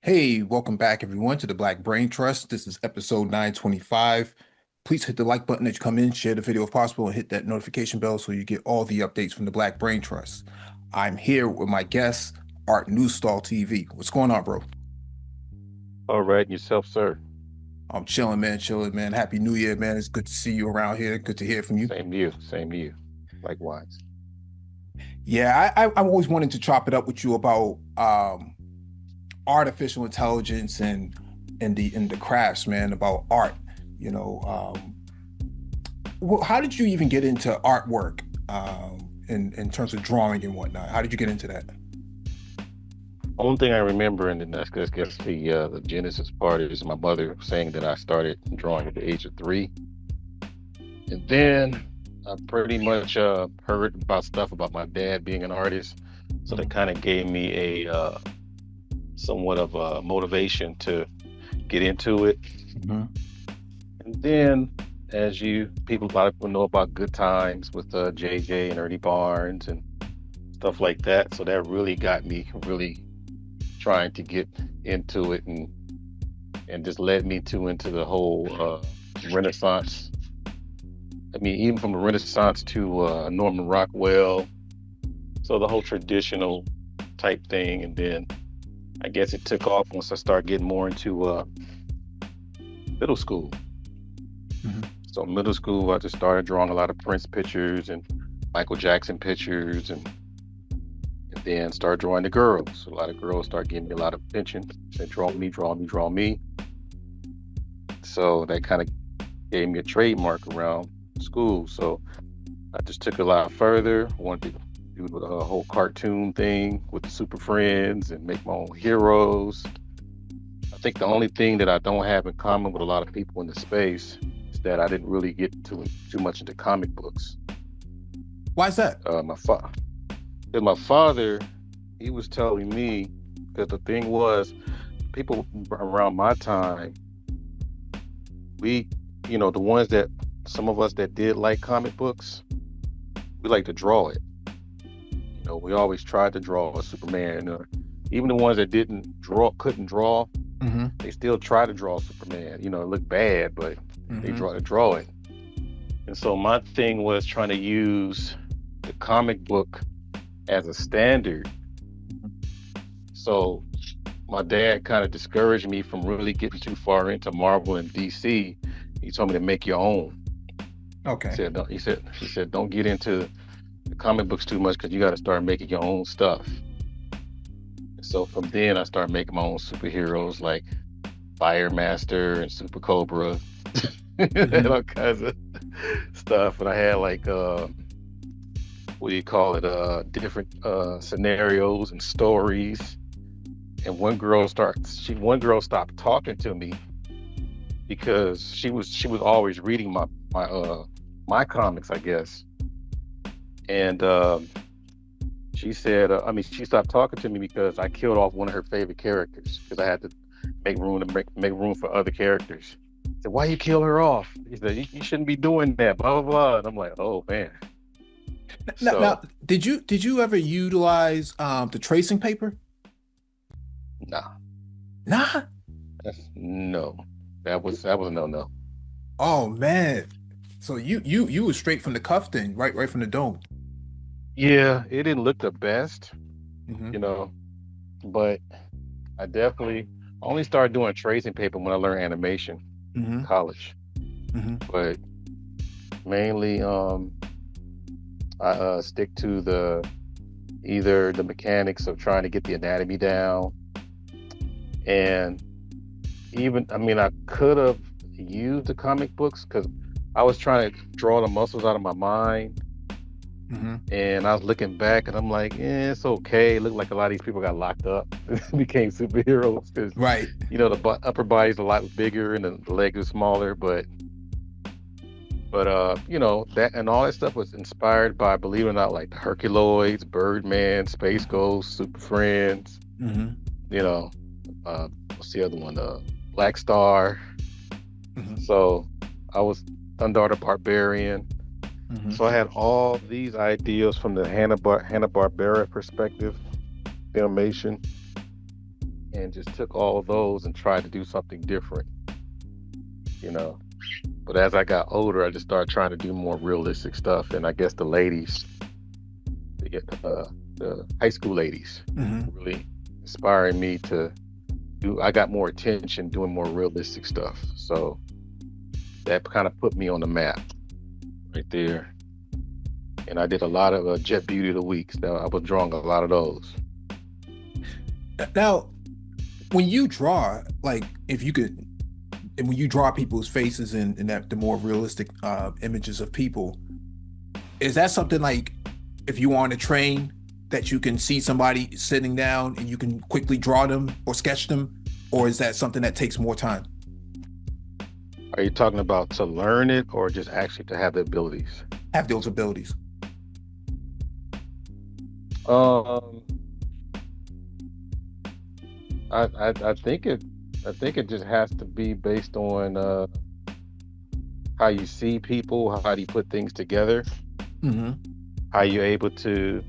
Hey, welcome back everyone to the Black Brain Trust. This is episode 925. Please hit the like button as you come in, share the video if possible, and hit that notification bell so you get all the updates from the Black Brain Trust. I'm here with my guest, Art Newstall TV. What's going on, bro? All right, and yourself, sir. I'm chilling, man, chilling, man. Happy New Year, man. It's good to see you around here. Good to hear from you. Same to you. Same to you. Likewise. Yeah, I'm always wanting to chop it up with you about artificial intelligence and the crafts, man, about art. You know, how did you even get into artwork in terms of drawing and whatnot? How did you get into that? Only thing I remember, and then that's guess the genesis part is my mother saying that I started drawing at the age of 3, and then I pretty much heard about stuff about my dad being an artist, so that kind of gave me a somewhat of a motivation to get into it. Mhm. And then, as a lot of people know about Good Times with JJ and Ernie Barnes and stuff like that. So that really got me really trying to get into it, and just led me into the whole Renaissance. I mean, even from the Renaissance to Norman Rockwell, so the whole traditional type thing. And then I guess it took off once I started getting more into middle school. Mhm. So middle school, I just started drawing a lot of Prince pictures and Michael Jackson pictures, and then started drawing the girls. A lot of girls started giving me a lot of attention. Said, draw me, draw me, draw me. So that kind of gave me a trademark around school. So I just took it a lot further. Wanted to do the whole cartoon thing with the Super Friends and make my own heroes. I think the only thing that I don't have in common with a lot of people in the space is that I didn't really get too much into comic books. Why is that? Because my father, he was telling me, because the thing was, people around my time, we, the ones that, some of us that did like comic books, we like to draw it. We always tried to draw a Superman, or even the ones that couldn't draw, Hmm. they still try to draw Superman. It looked bad, but they Hmm. draw it. And so my thing was trying to use the comic book as a standard. So my dad kind of discouraged me from really getting too far into Marvel and DC. He told me to make your own. He Okay. said, no, he said, don't get into the comic books too much because you got to start making your own stuff. And so from then I started making my own superheroes like Fire Master and Super Cobra and Hmm. all kinds of stuff. And I had like what do you call it? Different scenarios and stories. And one girl stopped talking to me because she was always reading my comics, I guess. And she said, she stopped talking to me because I killed off one of her favorite characters because I had to make room for other characters. I said, why you kill her off? He said, you shouldn't be doing that, blah, blah, blah. And I'm like, oh man. Now, So, did you ever utilize the tracing paper? nah, Nah. no, that was no, no. Oh man. So you was straight from the cuff then, right from the dome. Yeah, it didn't look the best, Hmm. you know, but I definitely only started doing tracing paper when I learned animation in Hmm. college. Hmm. But mainly, I stick to either the mechanics of trying to get the anatomy down, and I could have used the comic books because I was trying to draw the muscles out of my mind, Hmm. and I was looking back, and I'm like, it's okay. It looked like a lot of these people got locked up, became superheroes because Right. upper body's a lot bigger and the legs are smaller, but that and all that stuff was inspired by, believe it or not, like the Herculoids, Birdman, Space Hmm. Ghost, Super Friends. Hmm. You know, what's the other one? Black Star. Hmm. So I was Thundar the Barbarian. Hmm. So I had all these ideas from the Hanna Barbera perspective, filmation, and just took all of those and tried to do something different, you know. But as I got older, I just started trying to do more realistic stuff. And I guess the ladies, the high school ladies, Hmm. really inspiring me to do. I got more attention doing more realistic stuff. So that kind of put me on the map right there. And I did a lot of Jet Beauty of the Weeks. Now I was drawing a lot of those. Now, when you draw, like if you could, and when you draw people's faces and that the more realistic images of people, is that something like if you are on a train that you can see somebody sitting down and you can quickly draw them or sketch them, or is that something that takes more time? Are you talking about to learn it or just actually to have the abilities? Have those abilities? Um, I think it just has to be based on how you see people, how do you put things together, Hmm. how you're able to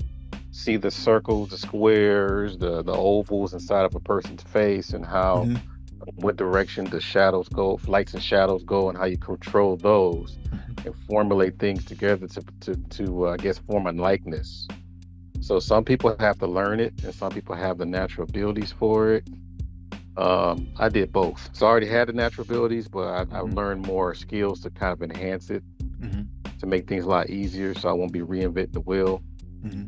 see the circles, the squares, the ovals inside of a person's face, and how Hmm. what direction the shadows go, lights and shadows go, and how you control those Hmm. and formulate things together to I guess form a likeness. So some people have to learn it, and some people have the natural abilities for it. I did both. So I already had the natural abilities, but I Hmm. learned more skills to kind of enhance it Hmm. to make things a lot easier so I won't be reinventing the wheel. Hmm.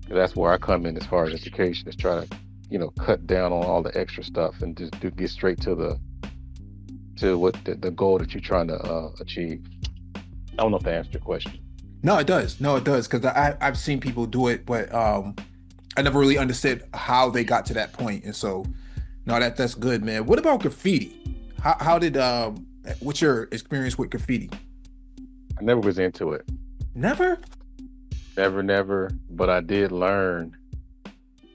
And that's where I come in as far as education is try to, cut down on all the extra stuff and just get straight to what the goal that you're trying to achieve. I don't know if I answered your question. No, it does. No, it does. Because I've seen people do it, but I never really understood how they got to that point. And so, no, that's good, man. What about graffiti? How did what's your experience with graffiti? I never was into it. Never? Never, never. But I did learn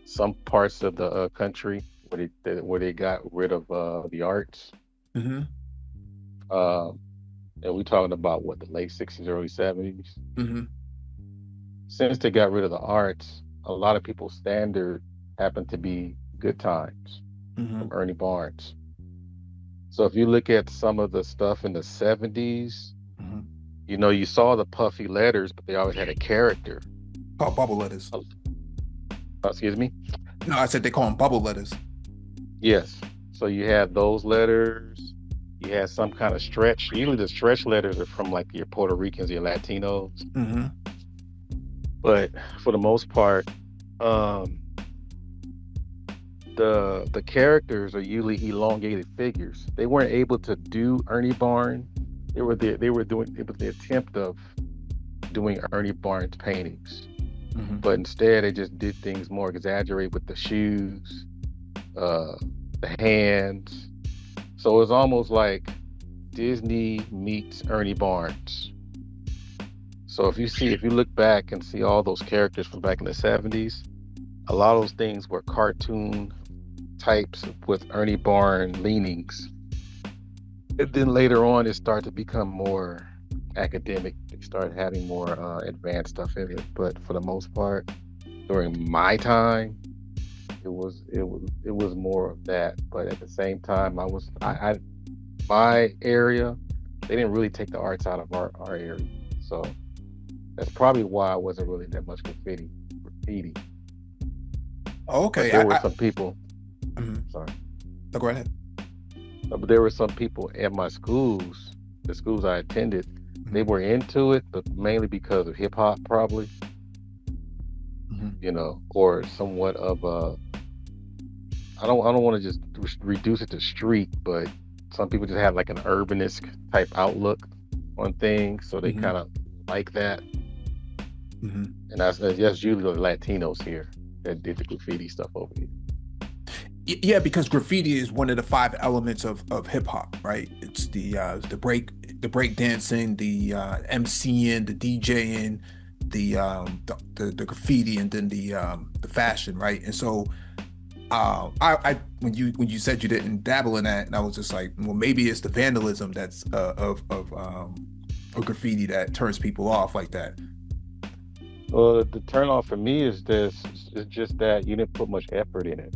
some parts of the country where they got rid of the arts. Hmm. Um, and we talking about what the late '60s, early '70s. Hmm. Since they got rid of the arts, a lot of people's standard happened to be Good Times from Hmm. Ernie Barnes. So if you look at some of the stuff in the '70s, Hmm. you saw the puffy letters, but they always had a character. Called bubble letters. Uh, excuse me. No, I said they call them bubble letters. Yes. So you had those letters. You had some kind of stretch. Usually the stretch letters are from like your Puerto Ricans, your Latinos. Hmm. But for the most part, um, the characters are usually elongated figures. They weren't able to do Ernie Barnes. They were doing it was the attempt of doing Ernie Barnes paintings. Hmm. But instead they just did things more exaggerated with the shoes, uh, the hands. So it's almost like Disney meets Ernie Barnes. So if you look back and see all those characters from back in the '70s, a lot of those things were cartoon types with Ernie Barnes leanings. And then later on, it started to become more academic. They started having more advanced stuff in it. But for the most part, during my time, it was more of that. But at the same time, I my area, they didn't really take the arts out of our area. So that's probably why I wasn't really that much graffiti. But Okay. there were some people, Mhm. sorry, Oh, go ahead. but there were some people at my schools, the schools I attended, they Hmm. were into it, but mainly because of hip hop, probably, Hmm. or somewhat of a. I don't want to just reduce it to street, but some people just have like an urbanist type outlook on things, so they Hmm. kind of like that. Hmm. And that's usually the Latinos here that did the graffiti stuff over here. Yeah, because graffiti is one of the five elements of hip hop, right? It's the break dancing, the MCing, the DJing, the graffiti, and then the fashion, right? And so I when you said you didn't dabble in that, and I was just like, well, maybe it's the vandalism that's of graffiti that turns people off like that. Well, the turn off for me is this: it's just that you didn't put much effort in it.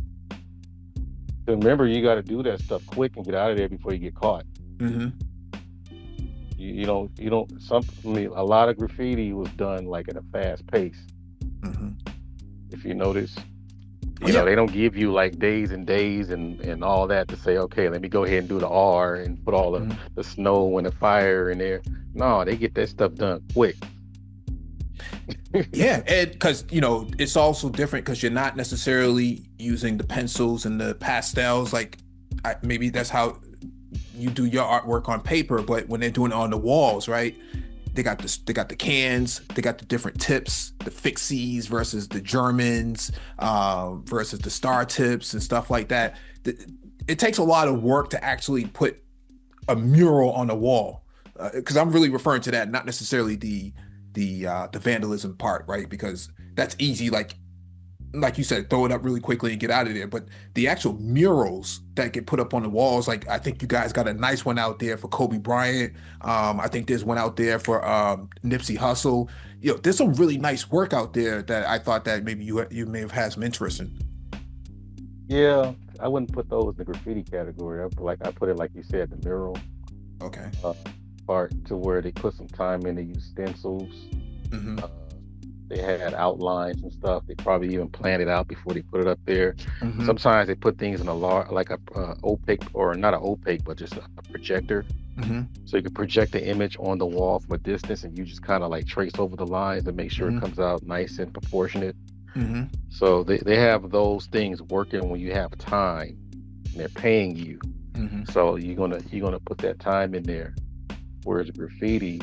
Remember, you got to do that stuff quick and get out of there before you get caught. Mm-hmm. You don't. I mean, a lot of graffiti was done like at a fast pace. Mm-hmm. If you notice, Oh, yeah. they don't give you like days and days and all that to say, okay, let me go ahead and do the R and put all Mm-hmm. the snow and the fire in there. No, they get that stuff done quick. Yeah, and because it's also different because you're not necessarily using the pencils and the pastels. Like, maybe that's how you do your artwork on paper, but when they're doing it on the walls, right? They got the cans, they got the different tips, the fixies versus the Germans, versus the star tips and stuff like that. It takes a lot of work to actually put a mural on a wall, because I'm really referring to that, not necessarily the vandalism part, right? Because that's easy, like you said, throw it up really quickly and get out of there. But the actual murals that get put up on the walls, like I think you guys got a nice one out there for Kobe Bryant. I think there's one out there for Nipsey Hussle. There's some really nice work out there that I thought that maybe you may have had some interest in. Yeah, I wouldn't put those in the graffiti category. I put it like you said, the mural Okay. uh, part to where they put some time in. They use stencils. Mm-hmm. Uh, they had outlines and stuff. They probably even planned it out before they put it up there. Mm-hmm. Sometimes they put things in a large, like a opaque, or not an opaque, but just a projector, Mm-hmm. so you can project the image on the wall from a distance, and you just kind of like trace over the lines and make sure it Mm-hmm. comes out nice and proportionate. Mm-hmm. So they have those things working when you have time and they're paying you. Mm-hmm. So you're gonna put that time in there. Whereas graffiti,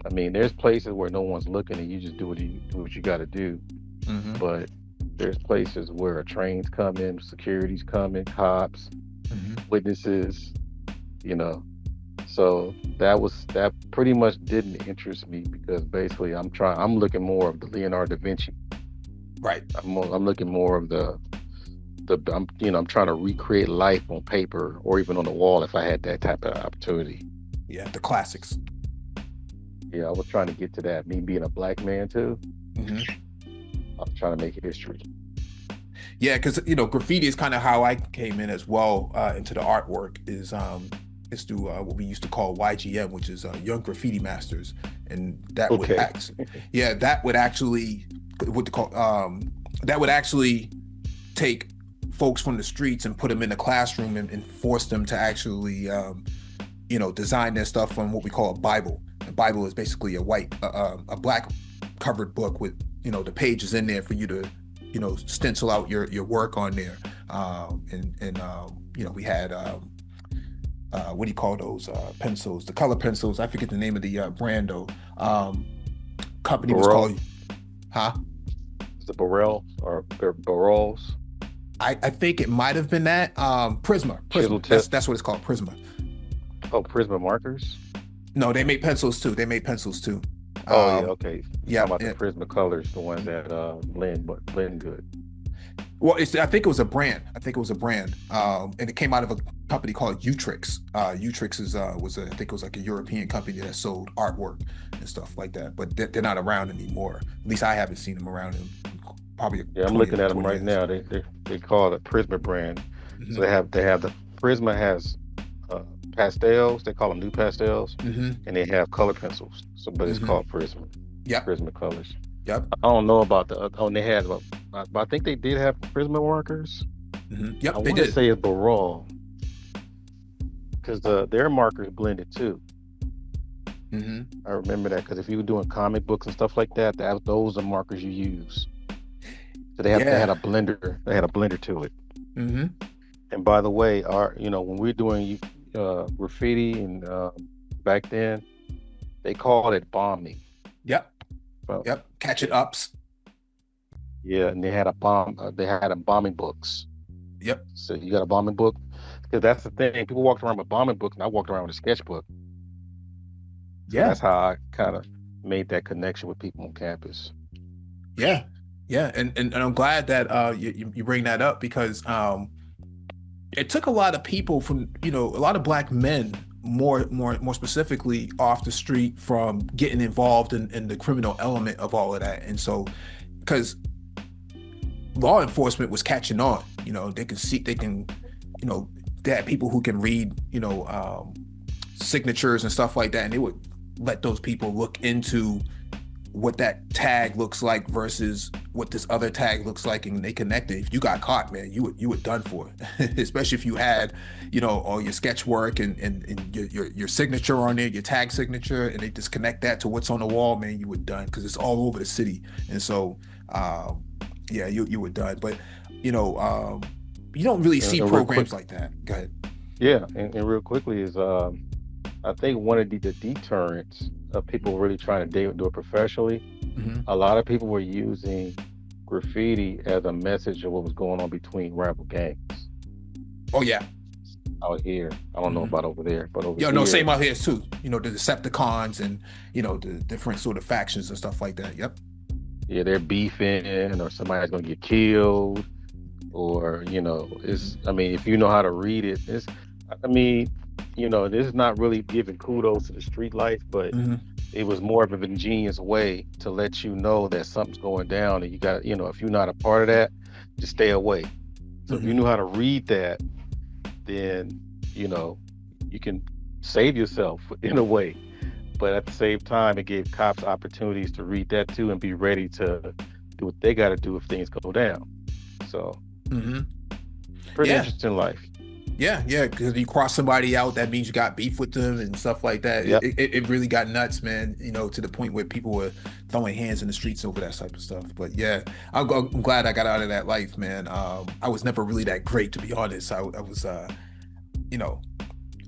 I mean, there's places where no one's looking and you just do what you got to do. Mm-hmm. But there's places where trains come in, security's coming, cops, Mm-hmm. witnesses, you know. So that pretty much didn't interest me because basically I'm looking more of the Leonardo da Vinci. Right. I'm looking more of I'm trying to recreate life on paper or even on the wall if I had that type of opportunity. Yeah, the classics. Yeah, I was trying to get to that. Me being a black man too, Mm-hmm. I was trying to make history. Yeah, because graffiti is kind of how I came in as well, into the artwork, is through what we used to call YGM, which is Young Graffiti Masters, and that would Okay. act, yeah, that would actually what they call that would actually take folks from the streets and put them in the classroom and force them to actually design their stuff from what we call a Bible. A Bible is basically a black covered book with the pages in there for you to stencil out your work on there. We had what do you call those pencils? The color pencils. I forget the name of the brand though. Company was Burrell, called, huh? is it Burrell or Burrells? I think it might have been that. Prisma. Chisel Prisma. That's tips. what it's called. Prisma. Oh, Prisma markers. No, they made pencils too. They made pencils too. Oh yeah, Um, okay. You yeah, talking about the yeah. Prisma colors, the ones that blend good. Well, I think it was a brand. I think it was a brand, and it came out of a company called Utrix. Utrix I think it was like a European company that sold artwork and stuff like that. But they're not around anymore. At least I haven't seen them around in probably Yeah, I'm 20 looking at them 20 right years. now. They call it Prisma brand. So Hmm. they have the Prisma has uh, pastels. They call them new pastels, Hmm. and they have color pencils. So, but it's Hmm. called Prisma. Yep. Prisma colors. Yep. I don't know about the. Oh, and they had, but I think they did have Prisma markers. I Yep. They want to did. say it's Barol because their markers blended too. Hmm. I remember that because if you were doing comic books and stuff like that, those are markers you use. So they had Yeah. a blender. They had a blender to it. Hmm. And by the way, when we're doing graffiti and back then, they called it bombing. Yep. Well, Yep. Catch it ups. yeah, and they had a bomb. They had a bombing books. Yep. So you got a bombing book because that's the thing. People walked around with bombing books, and I walked around with a sketchbook. So Yeah. that's how I kind of made that connection with people on campus. Yeah. Yeah. And I'm glad that you bring that up because it took a lot of people from a lot of black men more specifically off the street from getting involved in the criminal element of all of that. And so because law enforcement was catching on. They can see, you know, they had people who can read, signatures and stuff like that, and they would let those people look into what that tag looks like versus what this other tag looks like, and they connected. If you got caught, man, you were done for. Especially if you had, all your sketch work and your signature on there, your tag signature, and they just connect that to what's on the wall, man, you were done because it's all over the city. And so, yeah, you were done. But you don't really see And real quick, programs like that. Go ahead. yeah, and real quickly is I think one of the deterrents of people really trying to do it professionally, Hmm. a lot of people were using graffiti as a message of what was going on between rival gangs Oh yeah. out here. I don't know Hmm. about over there, but over Yeah, no, here, same out here too. The Decepticons and the different sort of factions and stuff like that. Yep. yeah, they're beefing or somebody's gonna get killed or Hmm. it's, I mean, if you know how to read it, it's, I mean, this is not really giving kudos to the street life, but Hmm. it was more of an ingenious way to let you know that something's going down and you got, if you're not a part of that, just stay away. So if you knew Hmm. how to read that, then you know you can save yourself in a way. But at the same time, it gave cops opportunities to read that too and be ready to do what they got to do if things go down. So Hmm. pretty Yeah. interesting life. Yeah, yeah, because you cross somebody out, that means you got beef with them and stuff like that. It, Yep. it, it really got nuts, man. To the point where people were throwing hands in the streets over that type of stuff. But yeah, I'm glad I got out of that life, man. I was never really that great, to be honest. I was, you know,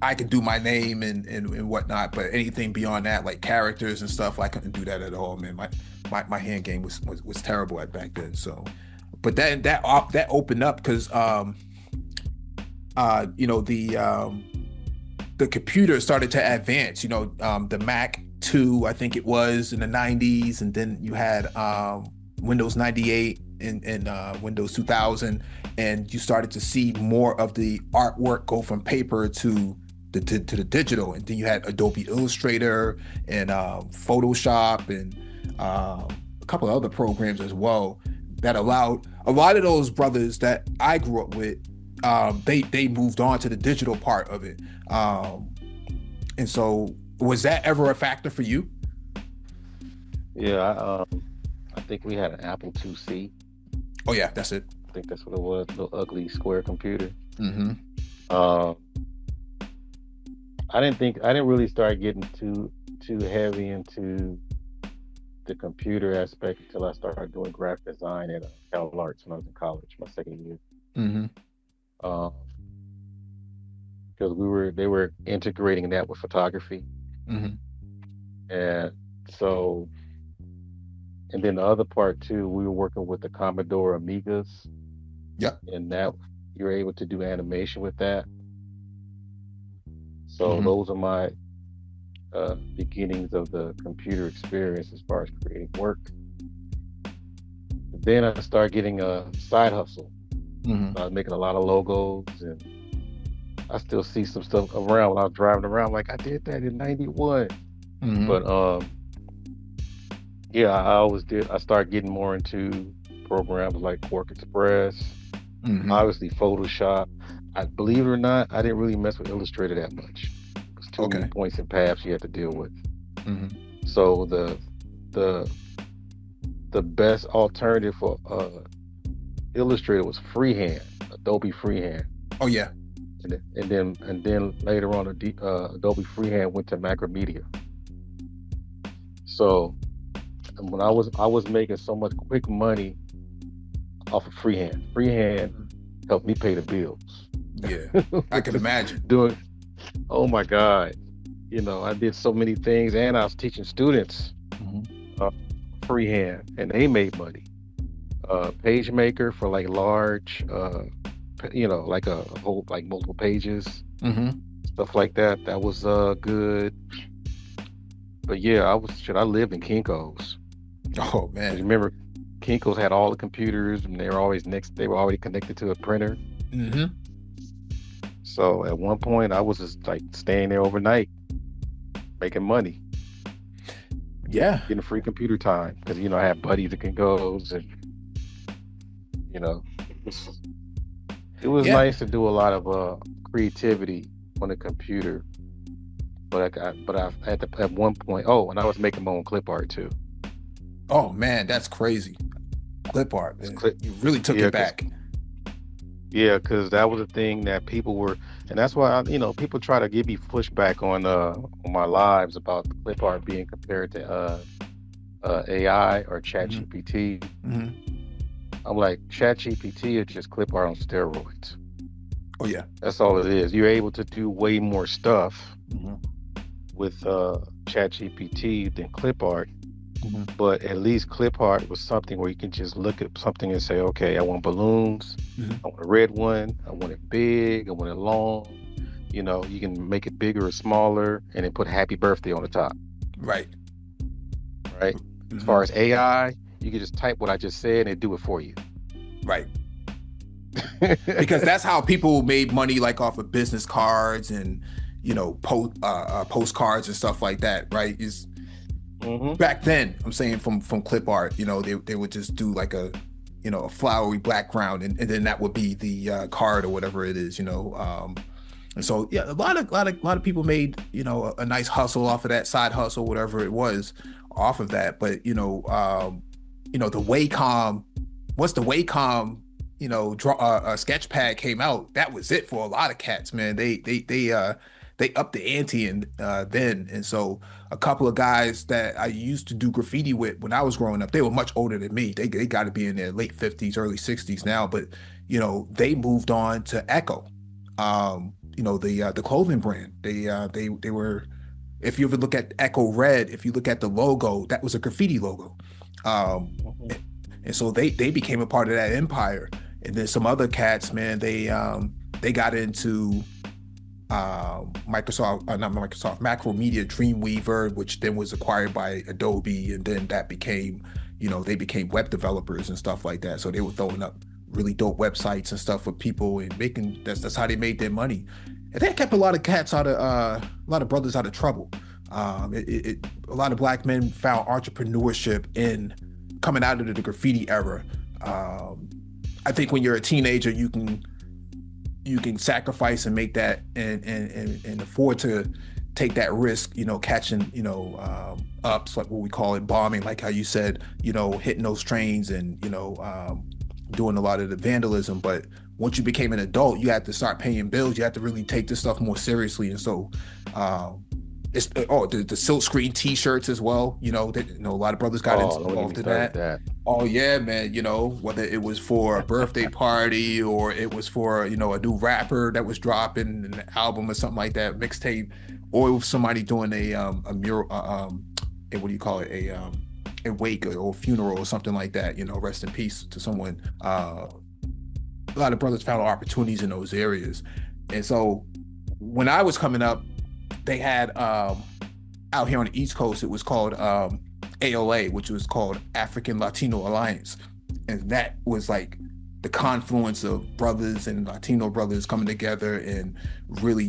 I could do my name and whatnot, but anything beyond that, like characters and stuff, I couldn't do that at all, man. My hand game was terrible at back then. So, but that opened up because the computer started to advance. The Mac 2, I think it was in the 90s, and then you had Windows 98 and Windows 2000, and you started to see more of the artwork go from paper to the digital, and then you had Adobe Illustrator and Photoshop and a couple of other programs as well that allowed a lot of those brothers that I grew up with. They moved on to the digital part of it. And so, was that ever a factor for you? Yeah. I think we had an Apple IIc. Oh yeah, that's it. I think that's what it was. The ugly square computer. Mm-hmm. Um, I didn't really start getting too heavy into the computer aspect until I started doing graphic design at Cal Arts when I was in college, my second year. Mm-hmm. Um, because they were integrating that with photography, Mm-hmm. and so, and then the other part too, we were working with the Commodore Amigas, Yep. and that you're able to do animation with that. So Mm-hmm. those are my beginnings of the computer experience as far as creating work. Then I started getting a side hustle. Mm-hmm. I was making a lot of logos, and I still see some stuff around when I was driving around. Like I did that in '91, Mm-hmm. but yeah, I always did. I started getting more into programs like Quark Express, Mm-hmm. obviously Photoshop. I believe it or not, I didn't really mess with Illustrator that much. There's too many Okay. points and paths you had to deal with. Mm-hmm. So the the best alternative for Illustrator was freehand, Adobe Freehand, Oh yeah. and then later on, Adobe Freehand went to Macromedia. So when I was making so much quick money off of freehand. Freehand Mhm. helped me pay the bills. Yeah, I can Just imagine. doing, oh my God, I did so many things, and I was teaching students Mm-hmm. uh, freehand, and they made money. PageMaker for like large, like a whole like multiple pages, Mm-hmm. stuff like that. That was good. But yeah, I lived in Kinko's. Oh Because man. remember, Kinko's had all the computers and they were already connected to a printer. Mm-hmm. So at one point I was just like staying there overnight, making money, Yeah. getting free computer time. Because I have buddies at Kinko's and You know, it was, it was Yeah. nice to do a lot of creativity on the computer. But I at at one point, oh, and I was making my own clip art too. Oh man, that's crazy. Clip art, It's man. clip, You really took yeah, it cause back. yeah, cause that was a thing that people were, and that's why people try to give me pushback on my lives about the clip art being compared to AI or Chat Hmm. GPT. Hmm. I'm like, Chat GPT is just clip art on steroids. Oh yeah. That's all it is. You're able to do way more stuff Hmm. with Chat GPT than clip art, Hmm. but at least clip art was something where you can just look at something and say, okay, I want balloons, Hmm. I want a red one, I want it big, I want it long. You can make it bigger or smaller and then put happy birthday on the top, Right. right? As Hmm. far as AI, you can just type what I just said and it do it for you. Right. Because that's how people made money, like off of business cards and postcards and stuff like that. Right? Is Hmm. back then. I'm saying from clip art. They would just do like a flowery background, and then that would be the card or whatever it is. And so yeah, a lot of people made a nice hustle off of that, side hustle, whatever it was, off of that. But the Wacom, once the Wacom draw sketch pad came out, that was it for a lot of cats, man. They upped the ante and then. And so a couple of guys that I used to do graffiti with when I was growing up, they were much older than me. They got to be in their late 50s, early 60s now, but they moved on to Echo, the clothing brand. They were, if you ever look at Echo Red, if you look at the logo, that was a graffiti logo. Um, Hmm. and so they became a part of that empire. And then some other cats, man, they got into not Microsoft, Macromedia Dreamweaver, which then was acquired by Adobe, and then that became, they became web developers and stuff like that. So they were throwing up really dope websites and stuff for people and making that's how they made their money. And that kept a lot of cats out of a lot of brothers out of trouble. A lot of black men found entrepreneurship in coming out of the graffiti era. Um, I think when you're a teenager, you can sacrifice and make that and afford to take that risk, catching, ups, like what we call it, bombing, like how you said, hitting those trains and, doing a lot of the vandalism. But once you became an adult, you had to start paying bills. You had to really take this stuff more seriously. And so, it's the silk screen T-shirts as well. A lot of brothers got Oh, don't get me involved in started with that. that. Oh yeah, man. Whether it was for a birthday party or it was for a new rapper that was dropping an album or something like that, mixtape, or it was somebody doing a mural, what do you call it, a wake or funeral or something like that. Rest in peace to someone. A lot of brothers found opportunities in those areas, and so when I was coming up, they had out here on the East Coast, it was called ALA, which was called African Latino Alliance. And that was like the confluence of brothers and Latino brothers coming together and really,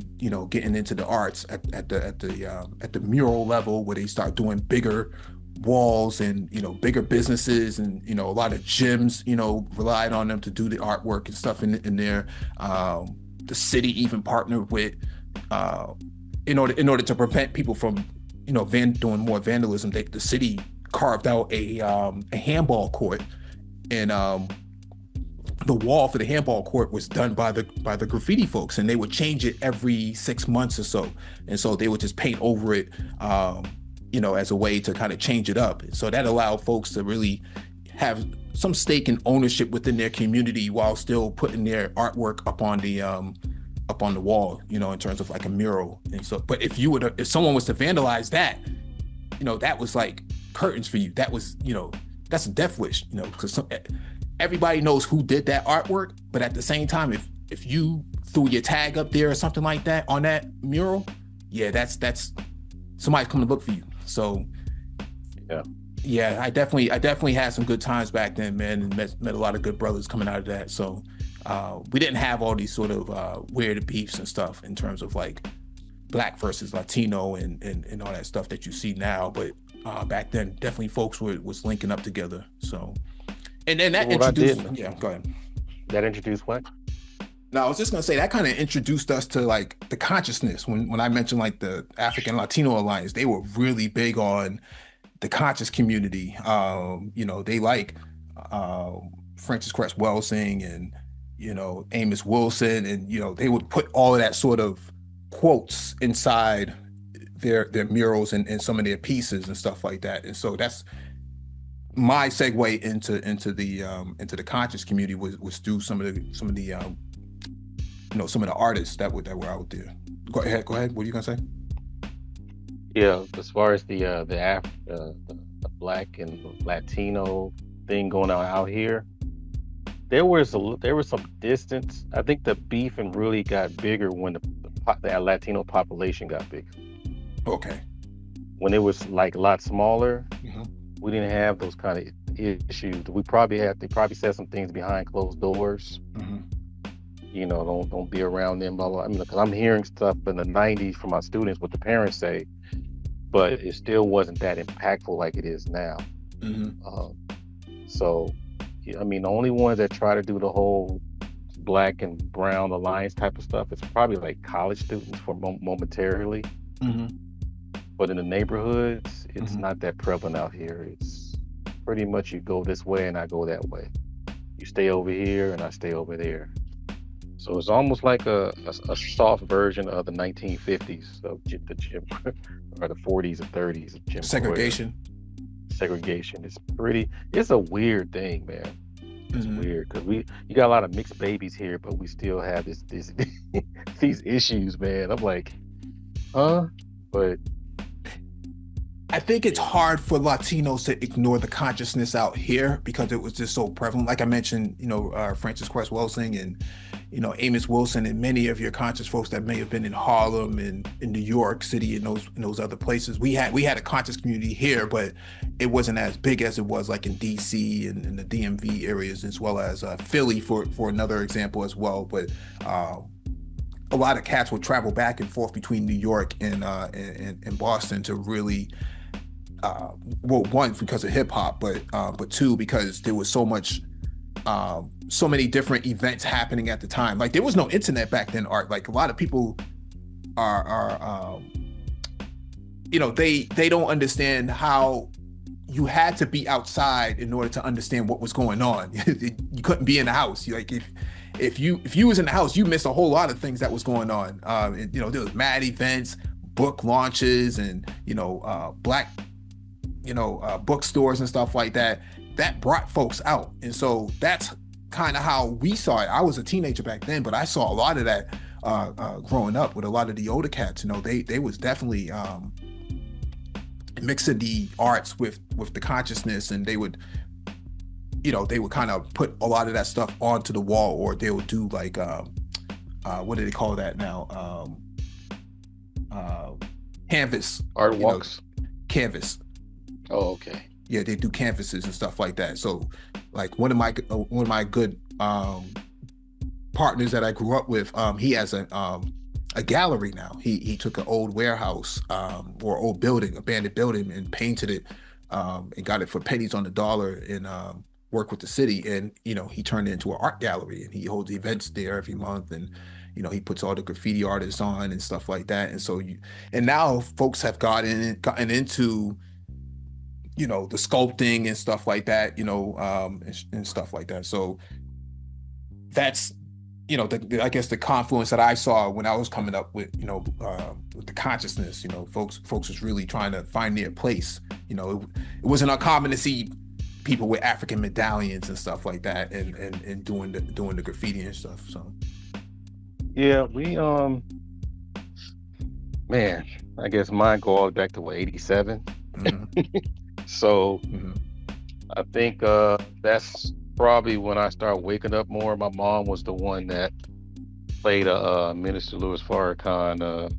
getting into the arts at the mural level, where they start doing bigger walls and bigger businesses, and a lot of gyms relied on them to do the artwork and stuff in there. The city even partnered with uh, in order to prevent people from doing more vandalism. The city carved out a handball court, and the wall for the handball court was done by the graffiti folks, and they would change it every 6 months or so. And so they would just paint over it, as a way to kind of change it up. So that allowed folks to really have some stake in ownership within their community while still putting their artwork up on the wall, in terms of like a mural. And so, but if someone was to vandalize that, that was like curtains for you. That was, that's a death wish, because everybody knows who did that artwork. But at the same time, if you threw your tag up there or something like that on that mural, yeah, that's somebody's coming to look for you. So Yeah. yeah, I definitely had some good times back then, man, and met a lot of good brothers coming out of that. So we didn't have all these sort of weird beefs and stuff in terms of like black versus Latino and all that stuff that you see now. But back then, definitely folks was linking up together. So And then that What I introduced, didn't yeah, go ahead. that introduced what? Now, I was just gonna say that kind of introduced us to like the consciousness. When I mentioned like the African Latino Alliance, they were really big on the conscious community. They like Francis Cress Welsing and Amos Wilson, and they would put all of that sort of quotes inside their murals and some of their pieces and stuff like that. And so that's my segue into the conscious community was through some of the artists that were out there. Go ahead. Go ahead. What are you gonna say? Yeah, as far as the black and Latino thing going on out here, there was some distance. I think the beefing really got bigger when the Latino population got bigger. Okay. When it was like a lot smaller, Hmm. we didn't have those kind of issues. They probably said some things behind closed doors. Hmm. Don't be around them, blah blah. I mean, because I'm hearing stuff in the '90s from my students, what the parents say, but it still wasn't that impactful like it is now. Hmm. Um, so, yeah, I mean, the only ones that try to do the whole black and brown alliance type of stuff is probably like college students for momentarily, Hmm. but in the neighborhoods, it's Hmm. not that prevalent out here. It's pretty much you go this way and I go that way. You stay over here and I stay over there. So it's almost like a soft version of the 1950s of the Jim or the 40s and 30s of Jim Crow era. Segregation. Segregation. It's a weird thing, man. It's Hmm. weird because you got a lot of mixed babies here, but we still have this these issues, man. I'm like, huh? But I think it's yeah, hard for Latinos to ignore the consciousness out here because it was just so prevalent. Like I mentioned, Francis Cress Welsing and Amos Wilson and many of your conscious folks that may have been in Harlem and in New York City and those other places. We had a conscious community here, but it wasn't as big as it was like in DC and in the DMV areas, as well as Philly for another example as well. But a lot of cats would travel back and forth between New York and Boston to really well, one because of hip hop, but two because there was so many different events happening at the time. Like there was no internet back then. Art like a lot of people are they don't understand how you had to be outside in order to understand what was going on. You couldn't be in the house. Like if you was in the house, you missed a whole lot of things that was going on. There was mad events, book launches, and black bookstores and stuff like that. That brought folks out, and so that's kind of how we saw it. I was a teenager back then, but I saw a lot of that growing up with a lot of the older cats. They was definitely mixing the arts with the consciousness, and they would kind of put a lot of that stuff onto the wall, or they would do like what do they call that now? Canvas, art you know, walks. canvas. Oh, okay. Yeah, they do canvases and stuff like that. So, like one of my good partners that I grew up with, he has a gallery now. He took an old warehouse or old building, abandoned building, and painted it and got it for pennies on the dollar and worked with the city. And he turned it into an art gallery, and he holds events there every month. And he puts all the graffiti artists on and stuff like that. And so and now folks have gotten into the sculpting and stuff like that, and stuff like that. So that's I guess the confluence that I saw when I was coming up with the consciousness. Folks was really trying to find their place. It wasn't uncommon to see people with African medallions and stuff like that, and doing the graffiti and stuff. So Yeah, we man, I guess mine go all back to what, 87. mhm, So mhm, I think that's probably when I started waking up more. My mom was the one that played a Minister Louis Farrakhan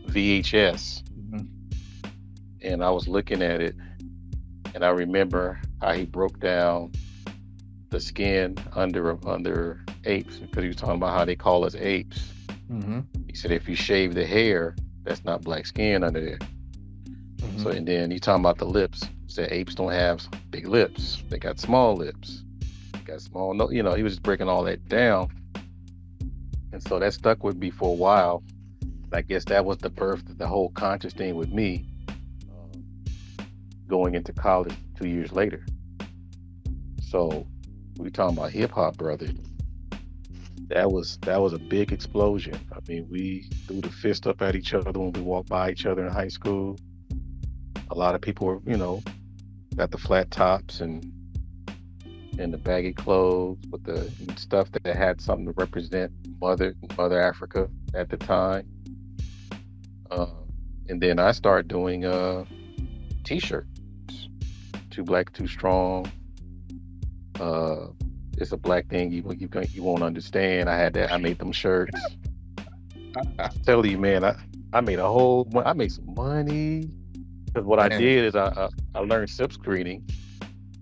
VHS, mhm, and I was looking at it, and I remember how he broke down the skin under apes, because he was talking about how they call us apes. mhm, He said if you shave the hair, that's not black skin under there. So, and then you talking about the lips. Said apes don't have big lips. They got small lips. They got small, no, he was just breaking all that down. And so that stuck with me for a while. I guess that was the birth of the whole conscious thing with me, um, going into college 2 years later. So we talking about hip hop, brother. That was a big explosion. I mean, we threw the fist up at each other when we walked by each other in high school. A lot of people were, got the flat tops and the baggy clothes with the stuff that had something to represent Mother Africa at the time. And then I started doing t-shirts, Too Black, Too Strong. It's a black thing you won't understand. I made them shirts. I tell you, man, I made some money because what I Man. did is I learned silk screening,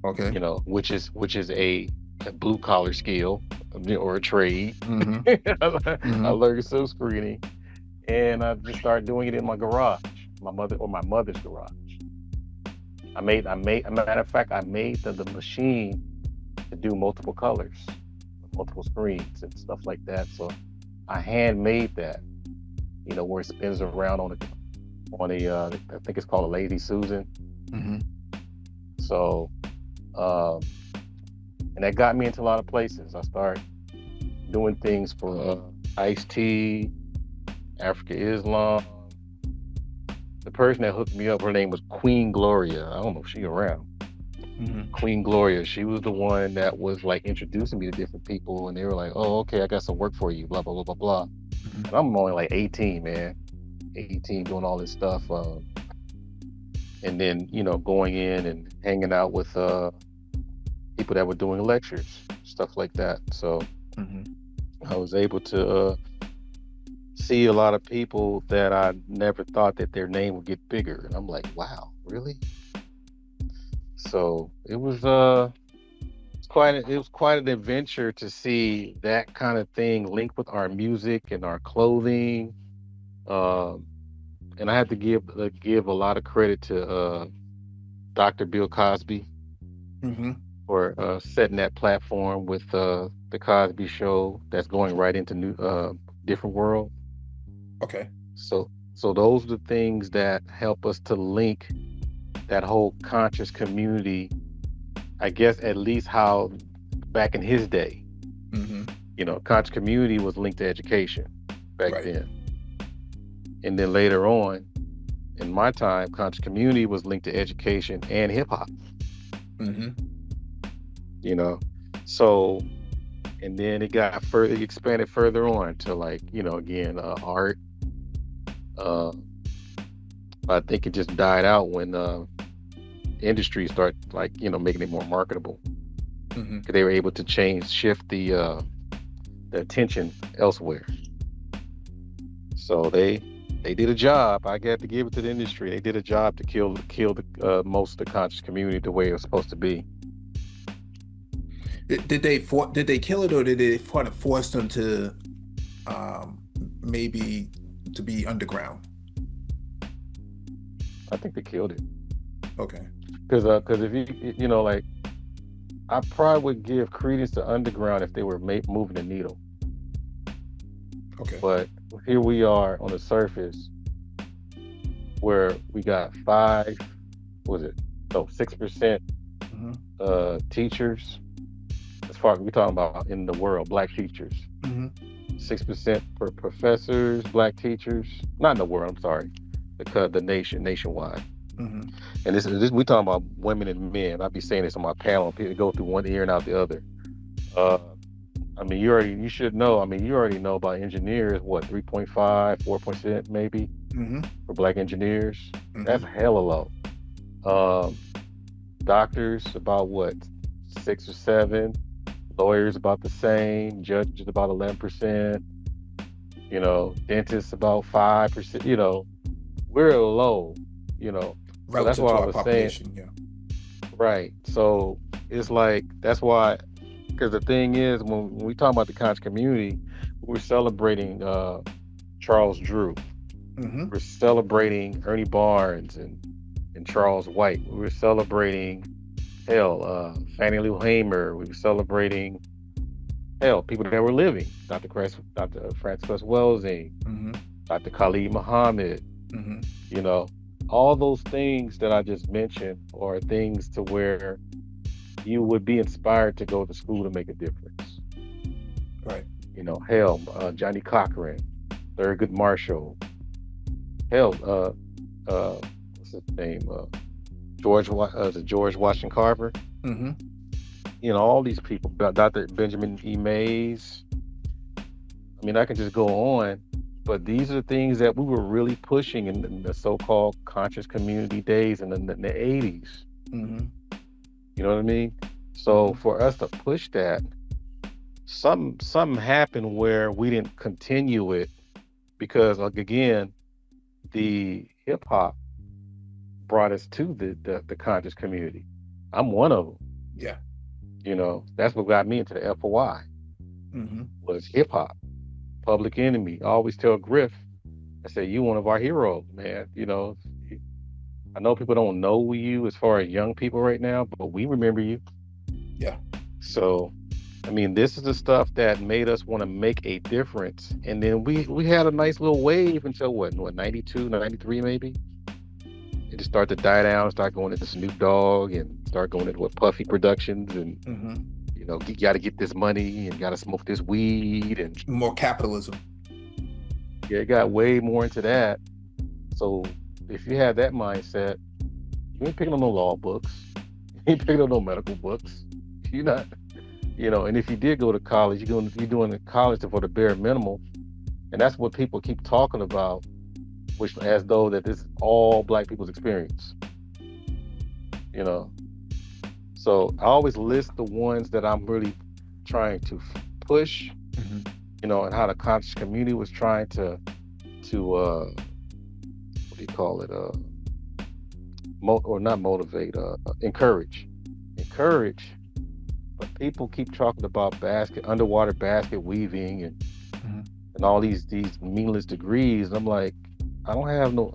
Okay. which is a blue collar skill or a trade. Mm-hmm. I learned silk screening, and I just started doing it in my garage, my mother's garage. I made, a matter of fact, I made the machine to do multiple colors, multiple screens and stuff like that. So I handmade that, where it spins around on a, I think it's called a Lazy Susan. Mm-hmm. So, and that got me into a lot of places. I started doing things for Ice-T, Africa Islam. The person that hooked me up, her name was Queen Gloria. I don't know if she's around. Mm-hmm. Queen Gloria, she was the one that was like introducing me to different people, and they were like, "Oh, okay, I got some work for you." Blah blah blah blah blah. Mm-hmm. And I'm only like 18, man, 18, doing all this stuff, and then going in and hanging out with people that were doing lectures, stuff like that. So Mm-hmm. I was able to see a lot of people that I never thought that their name would get bigger, and I'm like, wow, really? So it was quite an adventure to see that kind of thing linked with our music and our clothing. Um, and I had to give a lot of credit to Dr. Bill Cosby Mm-hmm. for setting that platform with the Cosby Show that's going right into new different world. Okay. So those are the things that help us to link that whole conscious community. I guess at least how back in his day, Mm-hmm. conscious community was linked to education back Right. then. And then later on, in my time, conscious community was linked to education and hip hop, Mm-hmm. So, and then it expanded further on to like, again, art. Uh, I think it just died out when industry started like, making it more marketable. Mm-hmm. Because they were able to shift the attention elsewhere. So they did a job. I got to give it to the industry. They did a job to kill the most of the conscious community the way it was supposed to be. Did they kill it, or did they try to force them to um, maybe to be underground? I think they killed it. Okay. Because if like, I probably would give credence to underground if they were moving the needle. Okay. But here we are on the surface where we got 6% Mm-hmm. teachers. As far as we're talking about in the world, black teachers. Mm-hmm. 6% for professors, black teachers. Not in the world, I'm sorry. The nationwide. Mm-hmm. And this we talking about women and men. I'll be saying this on my panel. People go through one ear and out the other. I mean, you should know. I mean, you already know about engineers. What, 3.5, 4% maybe Mm-hmm. for black engineers? Mm-hmm. That's hella low. Doctors about what, 6 or 7. Lawyers about the same. Judges about 11%. Dentists about 5%. We're low. So that's Relative why to I our was population, saying, right. So it's like, that's why, because the thing is, when we talk about the conscious community, we're celebrating Charles Drew. yeah. Mm-hmm. We're celebrating Ernie Barnes and and Charles White. We were celebrating Fannie Lou Hamer. We were celebrating people that were living. Dr. Francis Welsing, Mm-hmm. Dr. Khalid Muhammad, Mm-hmm. you know, all those things that I just mentioned are things to where you would be inspired to go to school to make a difference. Right. Johnny Cochran, Thurgood Marshall, hell, what's his name? George Washington Carver. Mm-hmm. All these people, Dr. Benjamin E. Mays. I mean, I can just go on, but these are things that we were really pushing in the so-called conscious community days in the 80s. Mm-hmm. You know what I mean? So Mm-hmm. for us to push that, something happened where we didn't continue it because, like, again, the hip hop brought us to the conscious community. I'm one of them. Yeah. That's what got me into the FOI Mm-hmm. was hip hop. Public Enemy. I always tell Griff, I say, you one of our heroes, man. I know people don't know you as far as young people right now, but we remember you. Yeah. So, I mean, this is the stuff that made us want to make a difference. And then we had a nice little wave until what 92, 93 maybe. It just started to die down, start going into Snoop Dogg and start going into Puffy Productions and Mm-hmm. you got to get this money and got to smoke this weed and More capitalism. yeah, it got way more into that. So if you have that mindset, you ain't picking up no law books, you ain't picking up no medical books. You're not, and if you did go to college, you're doing the college for the bare minimum, and that's what people keep talking about, which as though that this is all Black people's experience. You know, so I always list the ones that I'm really trying to push, Mm-hmm. and how the conscious community was trying to what do you call it? Or not motivate, encourage. But people keep talking about underwater basket weaving Mm-hmm. and all these meaningless degrees. And I'm like, I don't have no,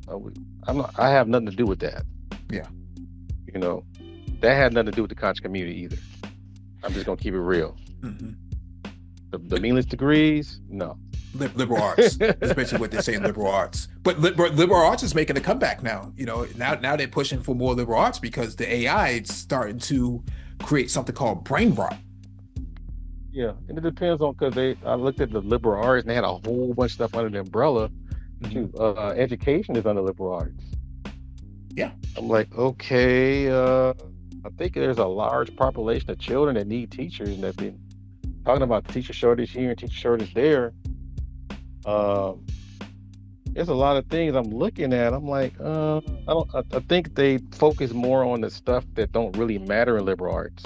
I have nothing to do with that. Yeah. That had nothing to do with the conscious community either. I'm just gonna keep it real. Mm-hmm. The meaningless degrees, no. Liberal arts is basically what they're saying. Liberal arts, but liberal arts is making a comeback now. Now they're pushing for more liberal arts because the AI is starting to create something called brain rot. Yeah, and it depends on because I looked at the liberal arts and they had a whole bunch of stuff under the umbrella. Mm-hmm. Education is under liberal arts. Yeah. I'm like, okay, I think there's a large population of children that need teachers, and they've been talking about the teacher shortage here and teacher shortage there. There's a lot of things I'm looking at. I'm like, I think they focus more on the stuff that don't really matter in liberal arts,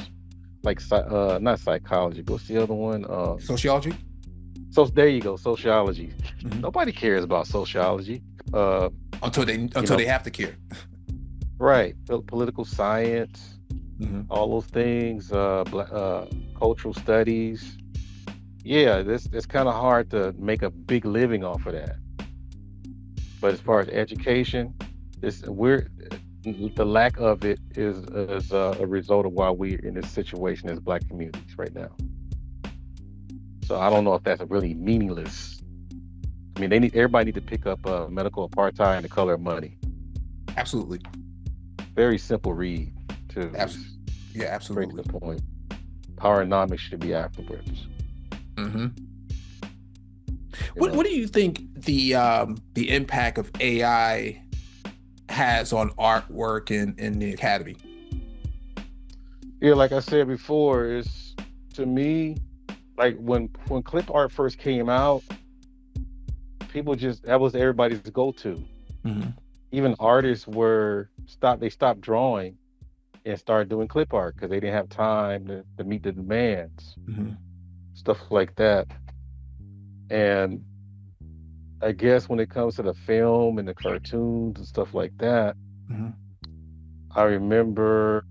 like not psychology. What's the other one? Sociology. So there you go, sociology. Mm-hmm. Nobody cares about sociology. Until they have to care. Right, political science, Mm-hmm. all those things, cultural studies. Yeah, it's kind of hard to make a big living off of that. But as far as education, the lack of it is a result of why we're in this situation as Black communities right now. So I don't know if that's really meaningless. I mean, everybody need to pick up Medical Apartheid and the Color of Money. Absolutely. Very simple read too. Yeah, absolutely. Straight to the point. Powernomics should be afterwards. Mm-hmm. What do you think the impact of AI has on artwork in the academy? Yeah, like I said before, it's to me like when clip art first came out, people that was everybody's go-to. Mm-hmm. Even artists stopped drawing and started doing clip art because they didn't have time to meet the demands. Mm-hmm. Stuff like that. And I guess when it comes to the film and the cartoons and stuff like that, Mm-hmm. I remember,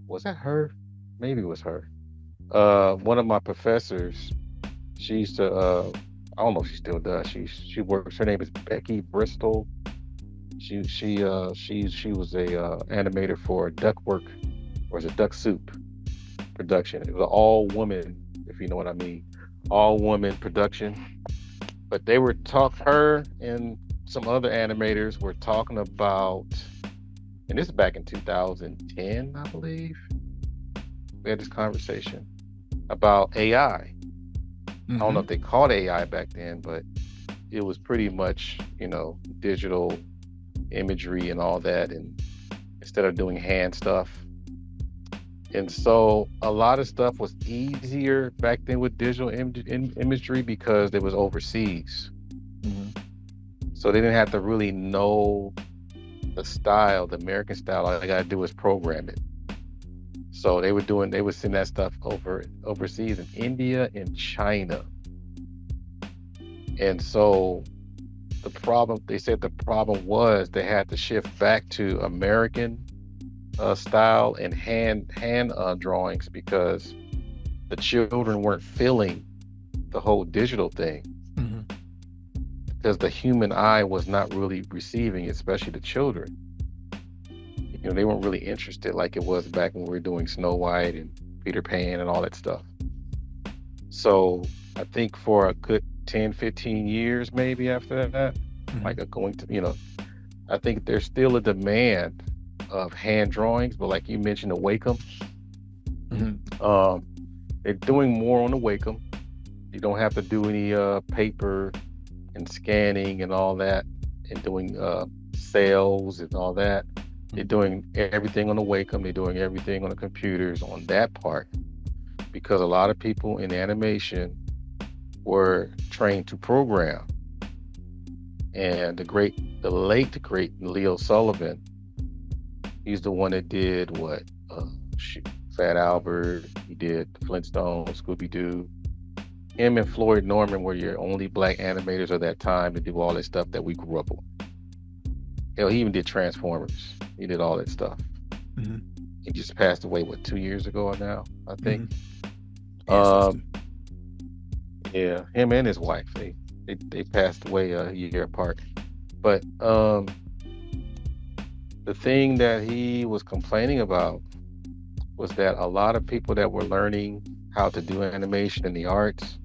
was that her? Maybe it was her. One of my professors, she used to, I don't know if she still does. She works, her name is Becky Bristol. She was a animator for Duckwork, or is it Duck Soup production. It was an all woman, if you know what I mean, all woman production. But they were her and some other animators were talking about, and this is back in 2010, I believe. We had this conversation about AI. I don't know if Mm-hmm. they called AI back then, but it was pretty much, digital imagery and all that, and instead of doing hand stuff. And so a lot of stuff was easier back then with digital imagery because it was overseas. Mm-hmm. So they didn't have to really know the style, the American style. All they got to do is program it. So they would send that stuff overseas in India and China. And so they said the problem was they had to shift back to American style and hand drawings because the children weren't feeling the whole digital thing Mm-hmm. because the human eye was not really receiving, especially the children. They weren't really interested like it was back when we were doing Snow White and Peter Pan and all that stuff. So I think for a good 10, 15 years, maybe after that, Mm-hmm. like I think there's still a demand of hand drawings, but like you mentioned, the Wacom, Mm-hmm. um, they're doing more on the Wacom. You don't have to do any paper and scanning and all that, and doing sales and all that. They're doing everything on the Wacom. They're doing everything on the computers on that part because a lot of people in animation were trained to program. And the late great Leo Sullivan, he's the one that did what? Shoot, Fat Albert. He did the Flintstones, Scooby Doo. Him and Floyd Norman were your only black animators of that time to do all that stuff that we grew up on. Hell, he even did Transformers. He did all that stuff. Mm-hmm. He just passed away, what, 2 years ago now, I think. Mm-hmm. Ancestor. Um, yeah, him and his wife, they passed away a year apart. But the thing that he was complaining about was that a lot of people that were learning how to do animation in the arts,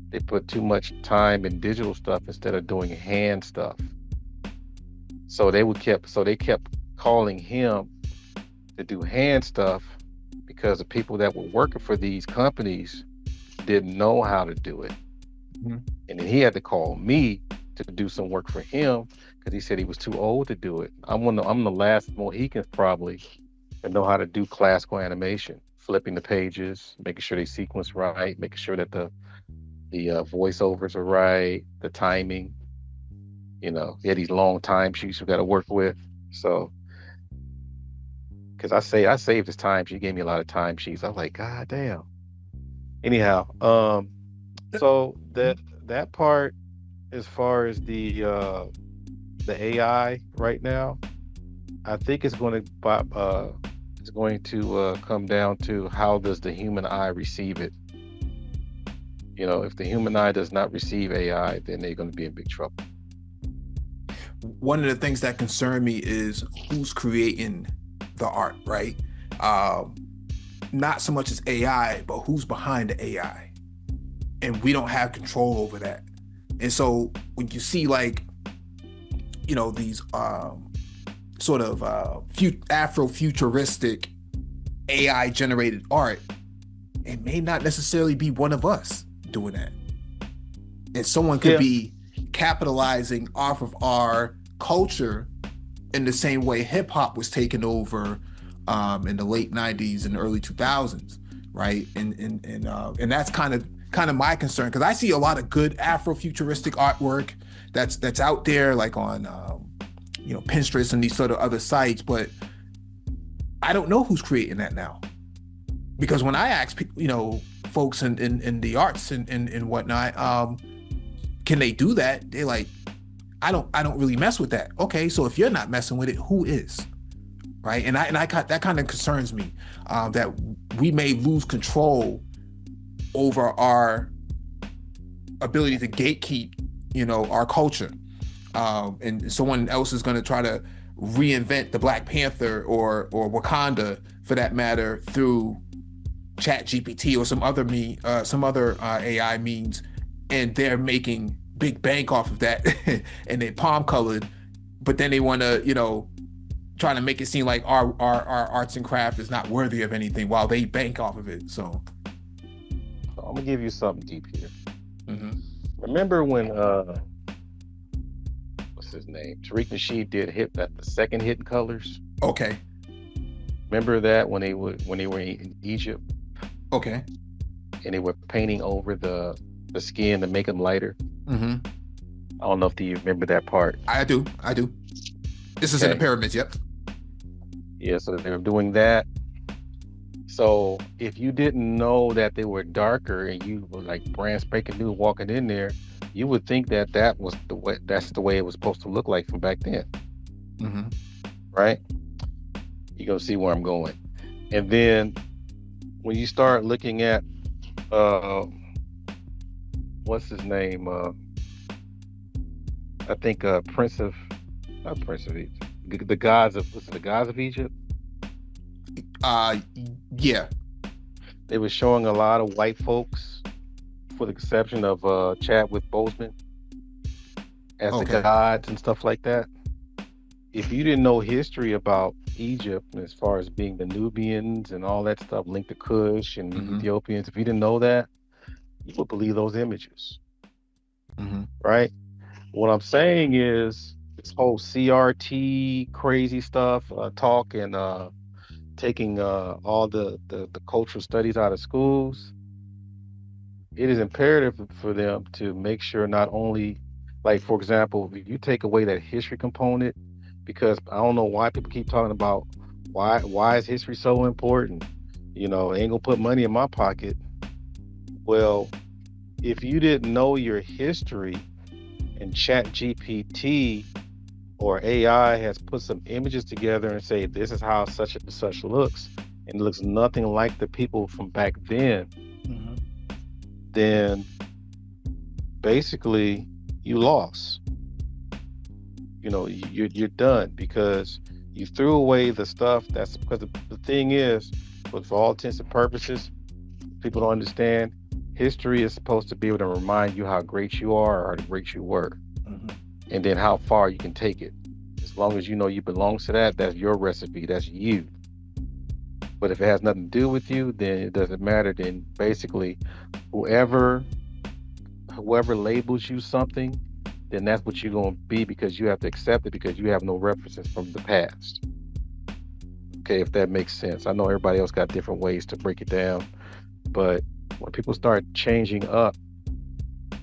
they put too much time in digital stuff instead of doing hand stuff. So they kept calling him to do hand stuff because the people that were working for these companies didn't know how to do it. Mm-hmm. And then he had to call me to do some work for him because he said he was too old to do it. I'm the last Mohicans probably that know how to do classical animation, flipping the pages, making sure they sequence right, making sure that the voiceovers are right, the timing. He had these long time sheets we got to work with. So, because I saved his time, she gave me a lot of time sheets. I was like, God damn. Anyhow, so that part, as far as the AI right now, I think it's going to come down to how does the human eye receive it. If the human eye does not receive AI, then they're going to be in big trouble. One of the things that concern me is who's creating the art, right? Not so much as AI, but who's behind the AI. And we don't have control over that. And so when you see these sort of Afro-futuristic AI generated art, it may not necessarily be one of us doing that. And someone could Yeah, be capitalizing off of our culture in the same way hip hop was taken over in the late 90s and early 2000s, right? And that's kind of my concern because I see a lot of good Afro-futuristic artwork that's out there, like on Pinterest and these sort of other sites, but I don't know who's creating that now. Because when I ask folks in the arts and whatnot, can they do that? They're like, I don't really mess with that. Okay, so if you're not messing with it, who is? Right? And that kind of concerns me, that we may lose control over our ability to gatekeep, our culture. and someone else is going to try to reinvent the Black Panther or Wakanda for that matter through Chat GPT or some other AI means, and they're making big bank off of that, and they palm colored, but then they want to, trying to make it seem like our arts and craft is not worthy of anything while they bank off of it. So, So I'm gonna give you something deep here. mhm. Remember when what's his name? Tariq Nasheed did hit that the second Hidden Colors. Okay, Remember that when they were in Egypt okay, and they were painting over the skin to make them lighter. hmm I don't know if you remember that part. I do. This is in the Okay. pyramids. Yep. Yeah, so they were doing that. So if you didn't know that they were darker and you were like brand spanking new walking in there, you would think that that was the way that's the way it was supposed to look like from back then, hmm right? You're gonna see where I'm going. And then when you start looking at uh what's his name? I think Prince of not Prince of Egypt. The gods of what's it, the gods of Egypt? Uh, yeah. They were showing a lot of white folks, for the exception of Chadwick Boseman, as the Okay. gods and stuff like that. If you didn't know history about Egypt as far as being the Nubians and all that stuff linked to Kush and the hmm Ethiopians, if you didn't know that, you would believe those images, hmm right? What I'm saying is this whole CRT crazy stuff, talk and taking all the cultural studies out of schools, it is imperative for them to make sure not only, like, for example, if you take away that history component, because I don't know why people keep talking about why is history so important? It ain't gonna put money in my pocket. Well, if you didn't know your history and Chat GPT or AI has put some images together and say this is how such and such looks, and it looks nothing like the people from back hmm then basically you lost. You're done because you threw away the stuff that's because the thing is, but for all intents and purposes, people don't understand history is supposed to be able to remind you how great you are or how great you were, hmm and then how far you can take it. As long as you know you belong to that, that's your recipe, that's you. But if it has nothing to do with you, then it doesn't matter. Then basically, whoever whoever labels you something, then that's what you're going to be because you have to accept it because you have no references from the past. Okay, if that makes sense. I know everybody else got different ways to break it down, but when people start changing up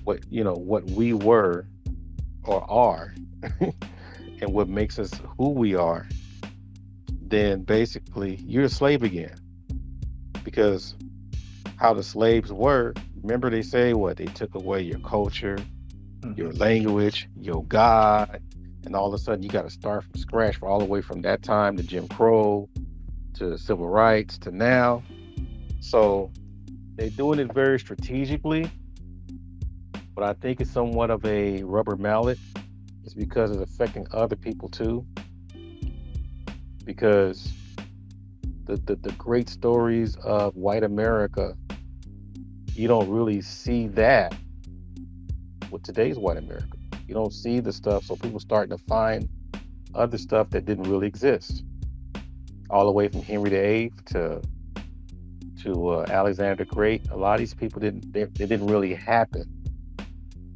what we were or are and what makes us who we are, then basically you're a slave again because how the slaves were, remember they say what they took away your culture, your hmm language, your God, and all of a sudden you got to start from scratch for all the way from that time to Jim Crow to civil rights to now. So they're doing it very strategically, but I think it's somewhat of a rubber mallet. It's because it's affecting other people too. Because the great stories of white America, you don't really see that with today's white America. You don't see the stuff, so people starting to find other stuff that didn't really exist, all the way from Henry VIII to Alexander the Great. A lot of these people they didn't really happen,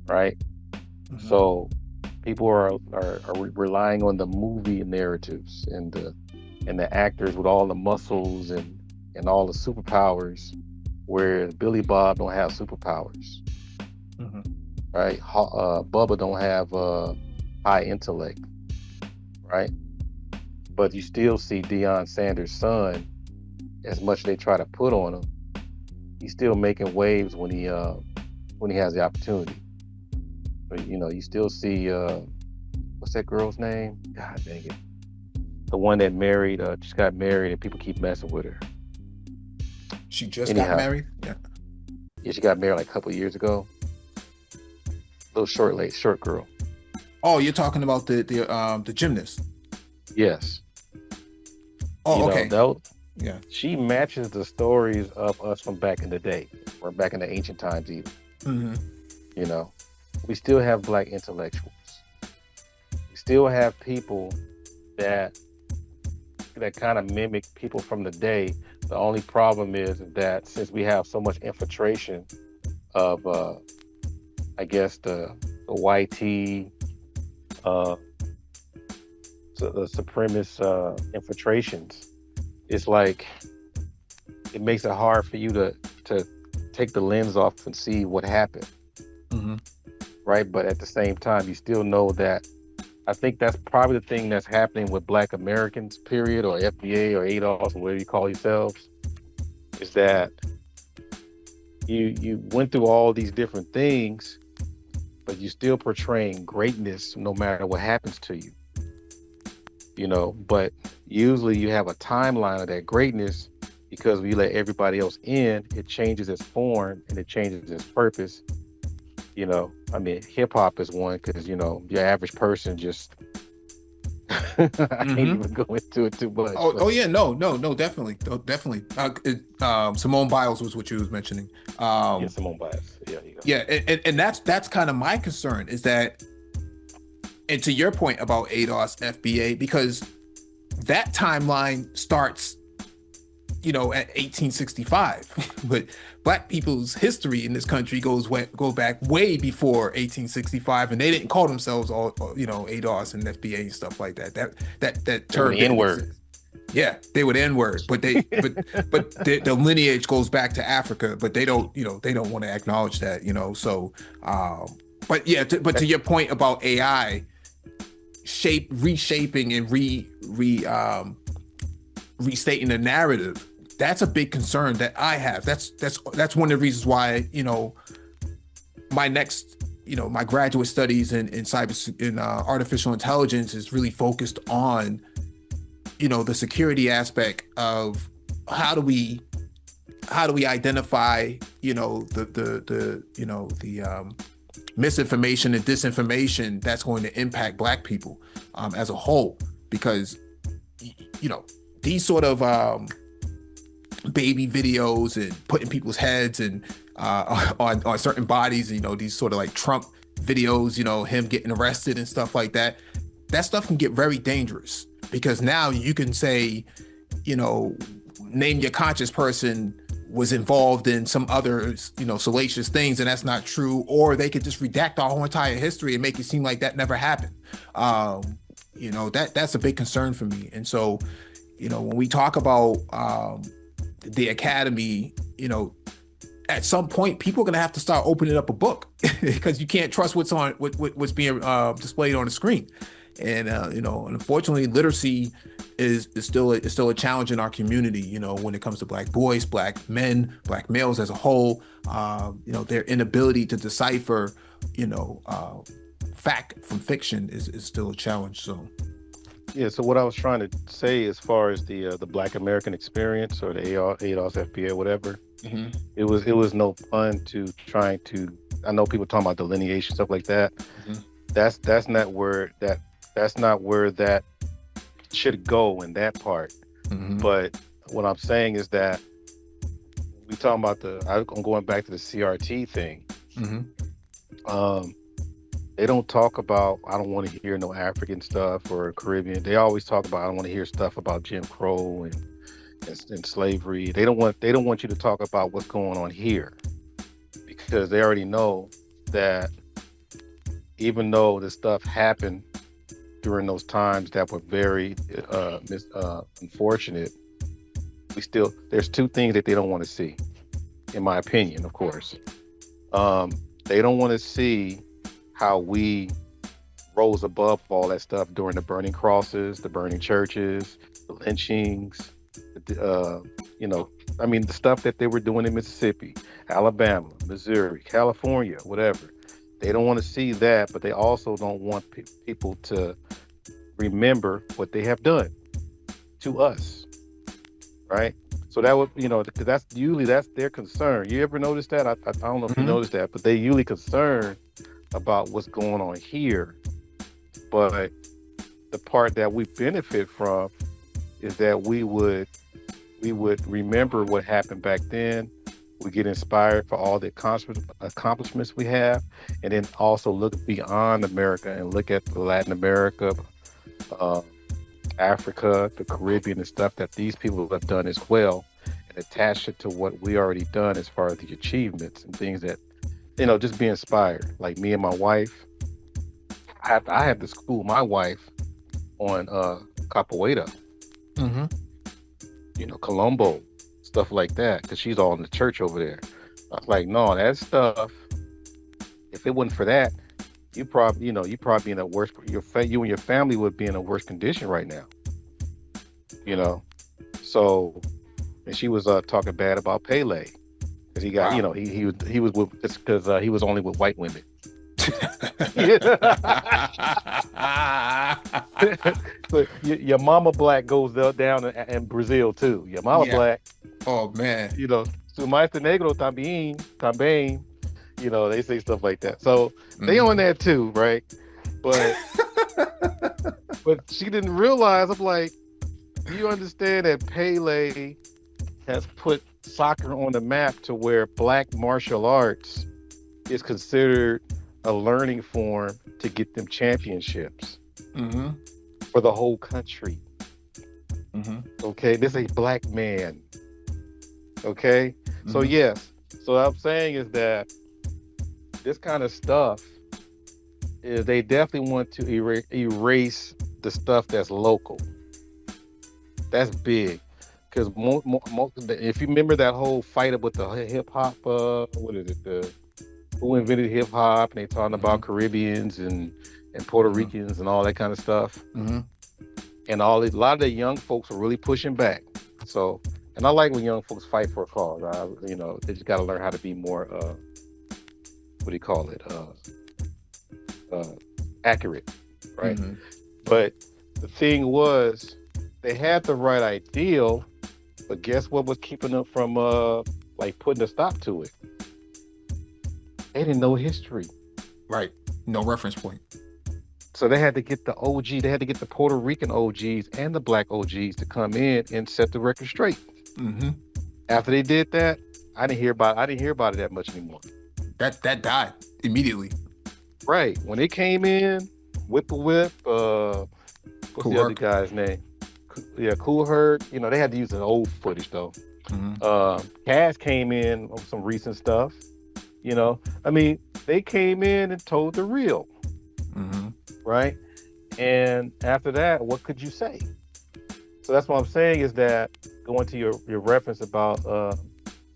right? hmm So people are relying on the movie narratives and the actors with all the muscles and all the superpowers, where Billy Bob don't have superpowers, hmm right? Bubba don't have high intellect, right? But you still see Deion Sanders' son, as much as they try to put on him, he's still making waves when he has the opportunity. But you still see what's that girl's name? God dang it, the one that married just got married and people keep messing with her. She just got Anyhow, married. Yeah. yeah, she got married like a couple of years ago. Little short girl. Oh, you're talking about the gymnast. Yes, Oh, okay. that Yeah. she matches the stories of us from back in the day, or back in the ancient times even. Hmm. You know, we still have black intellectuals. We still have people that kind of mimic people from the day. The only problem is that since we have so much infiltration of, I guess the YT, uh, the supremacist infiltrations, it's like it makes it hard for you to take the lens off and see what happened, Hmm. right? But at the same time, you still know that. I think that's probably the thing that's happening with Black Americans, period, or FBA or ADOS, or whatever you call yourselves, is that you went through all these different things, but you still portraying greatness no matter what happens to you. But usually you have a timeline of that greatness because we let everybody else in, it changes its form and it changes its purpose. I mean, hip hop is one because, your average person just, I can't Hmm. even go into it too much, Oh, but oh yeah, no, no, no, definitely, oh, definitely. Simone Biles was what you was mentioning. yeah, Simone Biles. Yeah, you go. Yeah, and that's kind of my concern is that, and to your point about ADOS FBA, because that timeline starts, at 1865, but Black people's history in this country go back way before 1865, and they didn't call themselves all ADOS and FBA and stuff like that. That They were term the N didn't word. exist. Yeah, they would N word, but the lineage goes back to Africa, but they don't want to acknowledge that, So, but yeah, but to your point about AI reshaping and restating the narrative, that's a big concern that I have. That's one of the reasons why my next my graduate studies in cyber in artificial intelligence is really focused on the security aspect of how do we identify the misinformation and disinformation that's going to impact Black people as a whole, because you know these sort of baby videos and putting people's heads and on certain bodies, these sort of like Trump videos, him getting arrested and stuff like that. That stuff can get very dangerous because now you can say, you know, name your conscious person was involved in some other, salacious things, and that's not true. Or they could just redact our whole entire history and make it seem like that never happened. That's a big concern for me. And so, when we talk about the academy, at some point people are going to have to start opening up a book because you can't trust what's being displayed on the screen. And unfortunately, literacy is still a challenge in our community. When it comes to Black boys, Black men, Black males as a whole, their inability to decipher, fact from fiction is still a challenge. So. Yeah, so what I was trying to say as far as the Black American experience or the ADOS FBA, whatever, Mm-hmm. it was no fun to trying to. I know people talking about delineation stuff like that. Mm-hmm. That's not where that should go in that part. Mm-hmm. But what I'm saying is that we talking about I'm going back to the CRT thing. Mm-hmm. Um, they don't talk about, I don't want to hear no African stuff or Caribbean. They always talk about, I don't want to hear stuff about Jim Crow and slavery. They don't want you to talk about what's going on here because they already know that even though this stuff happened during those times that were very unfortunate, there's two things that they don't want to see, in my opinion, of course. They don't want to see how we rose above all that stuff during the burning crosses, the burning churches, the lynchings, the stuff that they were doing in Mississippi, Alabama, Missouri, California, whatever. They don't want to see that, but they also don't want people to remember what they have done to us, right? So that would, because that's their concern. You ever notice that? I don't know if you Mm-hmm. noticed that, but they usually concerned about what's going on here But the part that we benefit from is that we would remember what happened back then. We get inspired for all the accomplishments we have, and then also look beyond America and look at Latin America, uh, Africa, the Caribbean, and stuff that these people have done as well, and attach it to what we already done as far as the achievements and things that just be inspired. Like me and my wife, I have to school my wife on capoeira, Mm-hmm. Colombo, stuff like that, because she's all in the church over there. I was like, no, that stuff. If it wasn't for that, you probably in a worse. You and your family would be in a worse condition right now. You know, so and she was talking bad about Pele because he got, Wow. he was with because he was only with white women. Yeah. But your mama black goes down in Brazil too. Your mama Yeah. black, Oh man. su maestro negro también, they say stuff like that. So they on Mhm. that too, right? But but she didn't realize. I'm like, you understand that Pele has put soccer on the map to where black martial arts is considered a learning form to get them championships Mm-hmm. for the whole country. Mm-hmm. Okay, this is a black man. Okay, so Mm-hmm. yes, so what I'm saying is that this kind of stuff is they definitely want to erase the stuff that's local. That's big because if you remember that whole fight with the hip hop, what is it? The who invented hip hop? And they talking Mm-hmm. about Caribbeans and Puerto Mm-hmm. Ricans and all that kind of stuff. Mm-hmm. And a lot of the young folks are really pushing back. So, and I like when young folks fight for a cause. They just got to learn how to be more, what do you call it? Uh, accurate, right? Mm-hmm. But the thing was, they had the right ideal, but guess what was keeping them from like putting a stop to it? They didn't know history. Right. No reference point. So they had to get the OG, they had to get the Puerto Rican OGs and the black OGs to come in and set the record straight. Mm-hmm. After they did that, I didn't hear about it that much anymore. That died immediately. Right. When they came in, Whip the Whip, what's Cool the other work. guy's name? Yeah, Cool Herd. They had to use an old footage though. Mm-hmm. Cass came in on some recent stuff. I mean, they came in and told the real, Mm-hmm. right? And after that, what could you say? So that's what I'm saying is that going to your reference about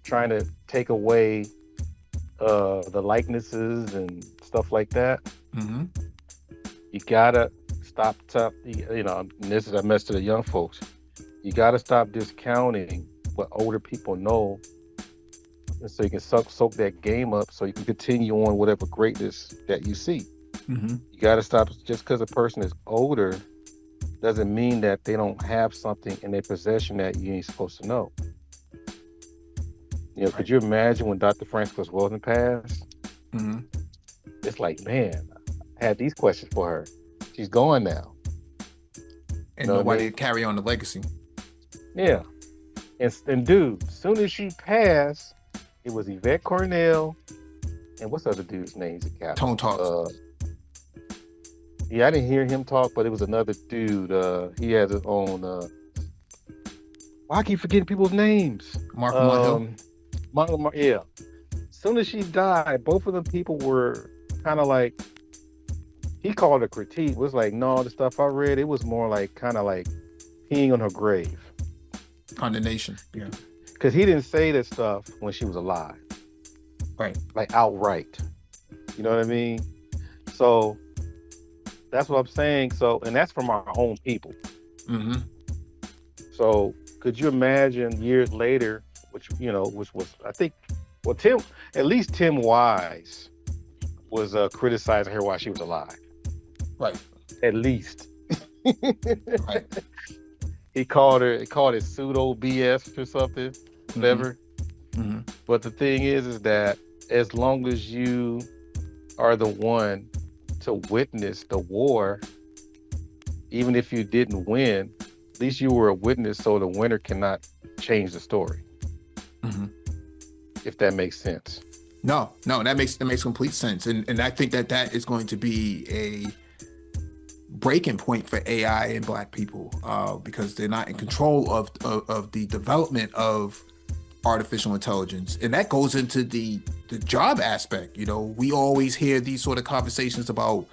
trying to take away the likenesses and stuff like that, Mm-hmm. you gotta stop. And this is a message to the young folks. You gotta stop discounting what older people know, and so you can soak that game up, so you can continue on whatever greatness that you see. Mm-hmm. You gotta stop just because a person is older doesn't mean that they don't have something in their possession that you ain't supposed to know. Right. Could you imagine when Dr. Francis Walton passed? Mm-hmm. It's like, man, I had these questions for her. She's gone now. And Know what I nobody mean? carry on the legacy. Yeah. And dude, as soon as she passed, it was Yvette Cornell and what's the other dude's name? He's a Catholic. Tone talks. Yeah, I didn't hear him talk, but it was another dude. He has his own. Why I keep forgetting people's names? Markham Hill. Yeah. As soon as she died, both of them people were kind of like, he called it a critique. It was like, no, the stuff I read, it was more like kind of like peeing on her grave. Condemnation. Yeah. Because he didn't say that stuff when she was alive. Right. Like outright. You know what I mean? So that's what I'm saying. So, and that's from our own people. Mm-hmm. So could you imagine years later, which was, I think, well, at least Tim Wise was criticizing her while she was alive. Right. At least. Right. He called it pseudo BS or something, whatever. Mm-hmm. But the thing is that as long as you are the one to witness the war, even if you didn't win, at least you were a witness, so the winner cannot change the story. Mm-hmm. If that makes sense. No, that makes complete sense, and I think that is going to be a breaking point for AI and Black people, because they're not in control of the development of artificial intelligence, and that goes into the job aspect. You know, we always hear these sort of conversations about,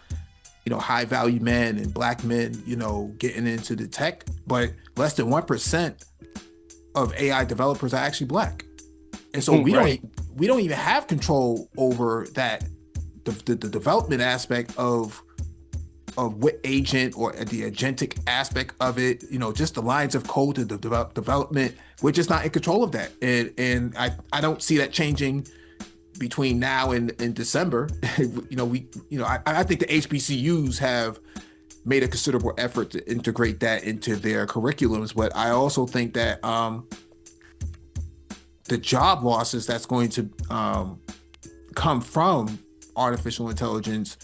you know, high value men and Black men, you know, getting into the tech, but less than 1% of AI developers are actually Black, and so Right. we don't even have control over that the development aspect of what agent or the agentic aspect of it, you know, just the lines of code to the development. We're just not in control of that, and I don't see that changing between now and December. You know, I think the HBCUs have made a considerable effort to integrate that into their curriculums, but I also think that the job losses that's going to come from artificial intelligence,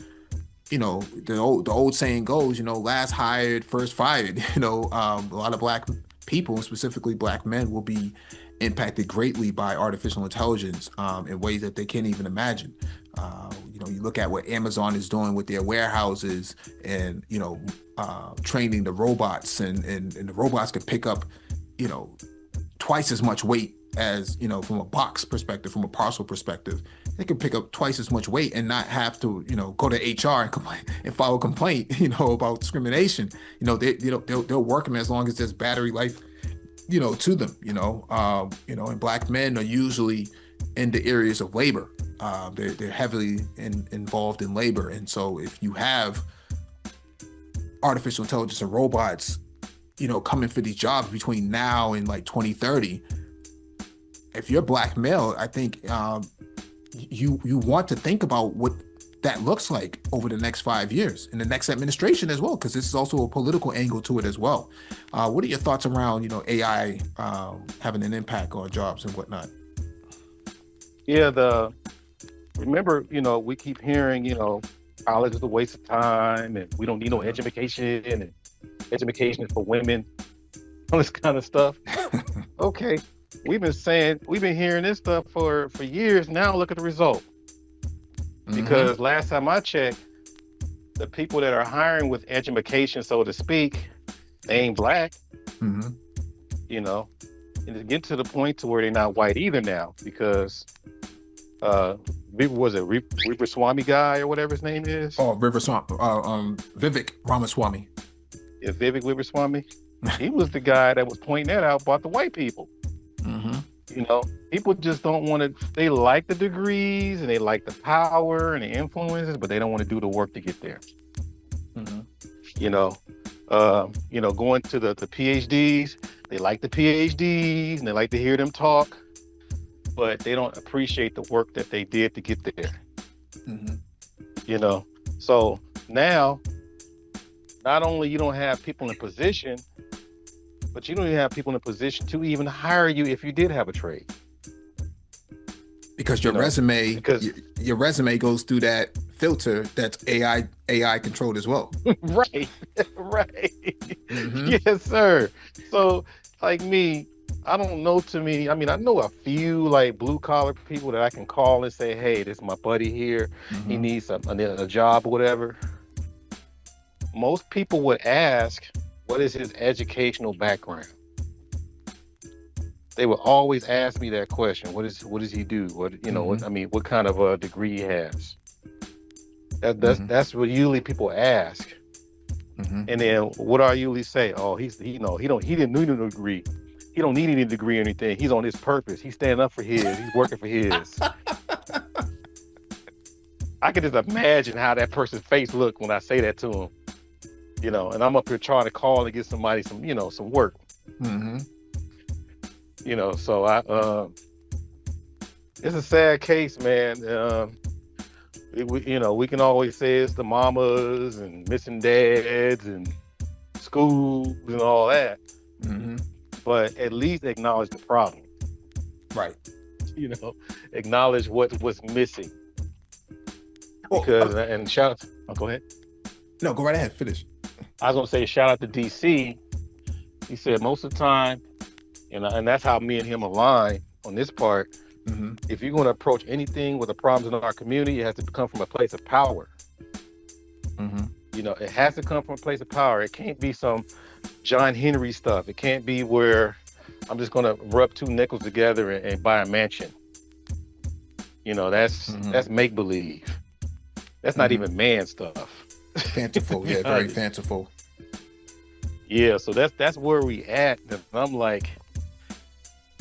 you know, the old saying goes, you know, last hired, first fired. You know, a lot of Black people, specifically Black men, will be impacted greatly by artificial intelligence in ways that they can't even imagine. You know, you look at what Amazon is doing with their warehouses, and, you know, training the robots, and the robots can pick up, you know, twice as much weight as, you know, from a box perspective, from a parcel perspective. They can pick up twice as much weight and not have to, you know, go to HR and complain and file a complaint, you know, about discrimination. You know, they'll work them as long as there's battery life, you know, to them. You know, and Black men are usually in the areas of labor. They're heavily involved in labor, and so if you have artificial intelligence and robots, you know, coming for these jobs between now and like 2030, if you're a Black male, I think you want to think about what that looks like over the next 5 years in the next administration as well, because this is also a political angle to it as well. What are your thoughts around, you know, AI having an impact on jobs and whatnot? Yeah, remember, you know, we keep hearing, you know, college is a waste of time, and we don't need no education, and education is for women, all this kind of stuff. Okay, we've been hearing this stuff for years now. Look at the result. Because last time I checked, the people that are hiring with education, so to speak, they ain't Black. Mm-hmm. You know, and it's getting to the point to where they're not white either now, because was it Swami guy or whatever his name is? Oh, Vivek Ramaswamy. Yeah, Vivek Swami. He was the guy that was pointing that out about the white people. Mm-hmm. You know, people just don't want to. They like the degrees and they like the power and the influences, but they don't want to do the work to get there. Mm-hmm. You know, going to the PhDs. They like the PhDs and they like to hear them talk, but they don't appreciate the work that they did to get there. Mm-hmm. You know, so now, not only you don't have people in position, but you don't even have people in a position to even hire you if you did have a trade. Because your resume goes through that filter that's AI controlled as well. Right. Mm-hmm. Yes, sir. So, like me, I don't know. To me, I mean, I know a few like blue collar people that I can call and say, "Hey, this is my buddy here. Mm-hmm. He needs a job or whatever." Most people would ask, what is his educational background? They would always ask me that question. What does he do? What, you know, Mm-hmm. what kind of a degree he has? That's what usually people ask. Mm-hmm. And then what I usually say, oh, he didn't need a degree. He don't need any degree or anything. He's on his purpose. He's standing up for his. He's working for his. I can just imagine how that person's face looked when I say that to him. You know, and I'm up here trying to call and get somebody some work. Mm-hmm. You know, so it's a sad case, man. We can always say it's the mamas and missing dads and schools and all that. Mm-hmm. But at least acknowledge the problem. Right. You know, acknowledge what's missing. Because and shout out. Oh, go ahead. No, go right ahead. Finish. I was gonna say shout out to DC. He said most of the time, and that's how me and him align on this part. Mm-hmm. If you're going to approach anything with the problems in our community, it has to come from a place of power. Mm-hmm. It has to come from a place of power. It can't be some John Henry stuff. It can't be where I'm just going to rub two nickels together and buy a mansion. That's make believe. That's not even man stuff. Fanciful, yeah, very fanciful. Yeah, so that's where we at. And I'm like,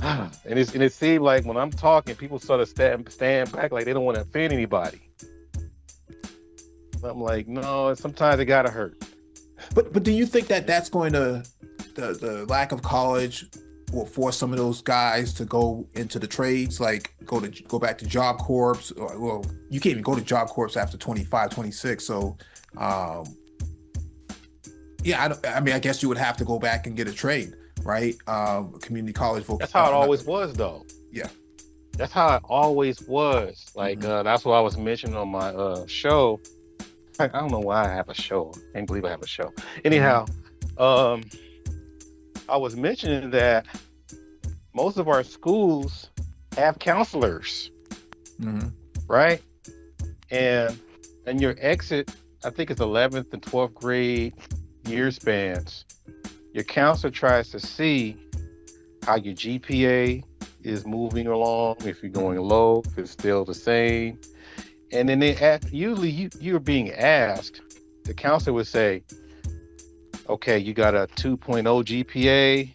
and it seemed like when I'm talking, people sort of stand back like they don't want to offend anybody. I'm like, no, sometimes it gotta hurt. But do you think that that's going to the lack of college will force some of those guys to go into the trades, like go back to Job Corps? Well, you can't even go to Job Corps after 25, 26. So, yeah, I mean, I guess you would have to go back and get a trade, right? Community college. That's how it always was, though. Yeah. That's how it always was. Like, that's what I was mentioning on my show. I don't know why I have a show. I can't believe I have a show. Anyhow, I was mentioning that most of our schools have counselors, right? And your exit, I think it's 11th and 12th grade year spans. Your counselor tries to see how your GPA is moving along, if you're going low, if it's still the same. And then usually you're being asked, the counselor would say, okay, you got a 2.0 GPA,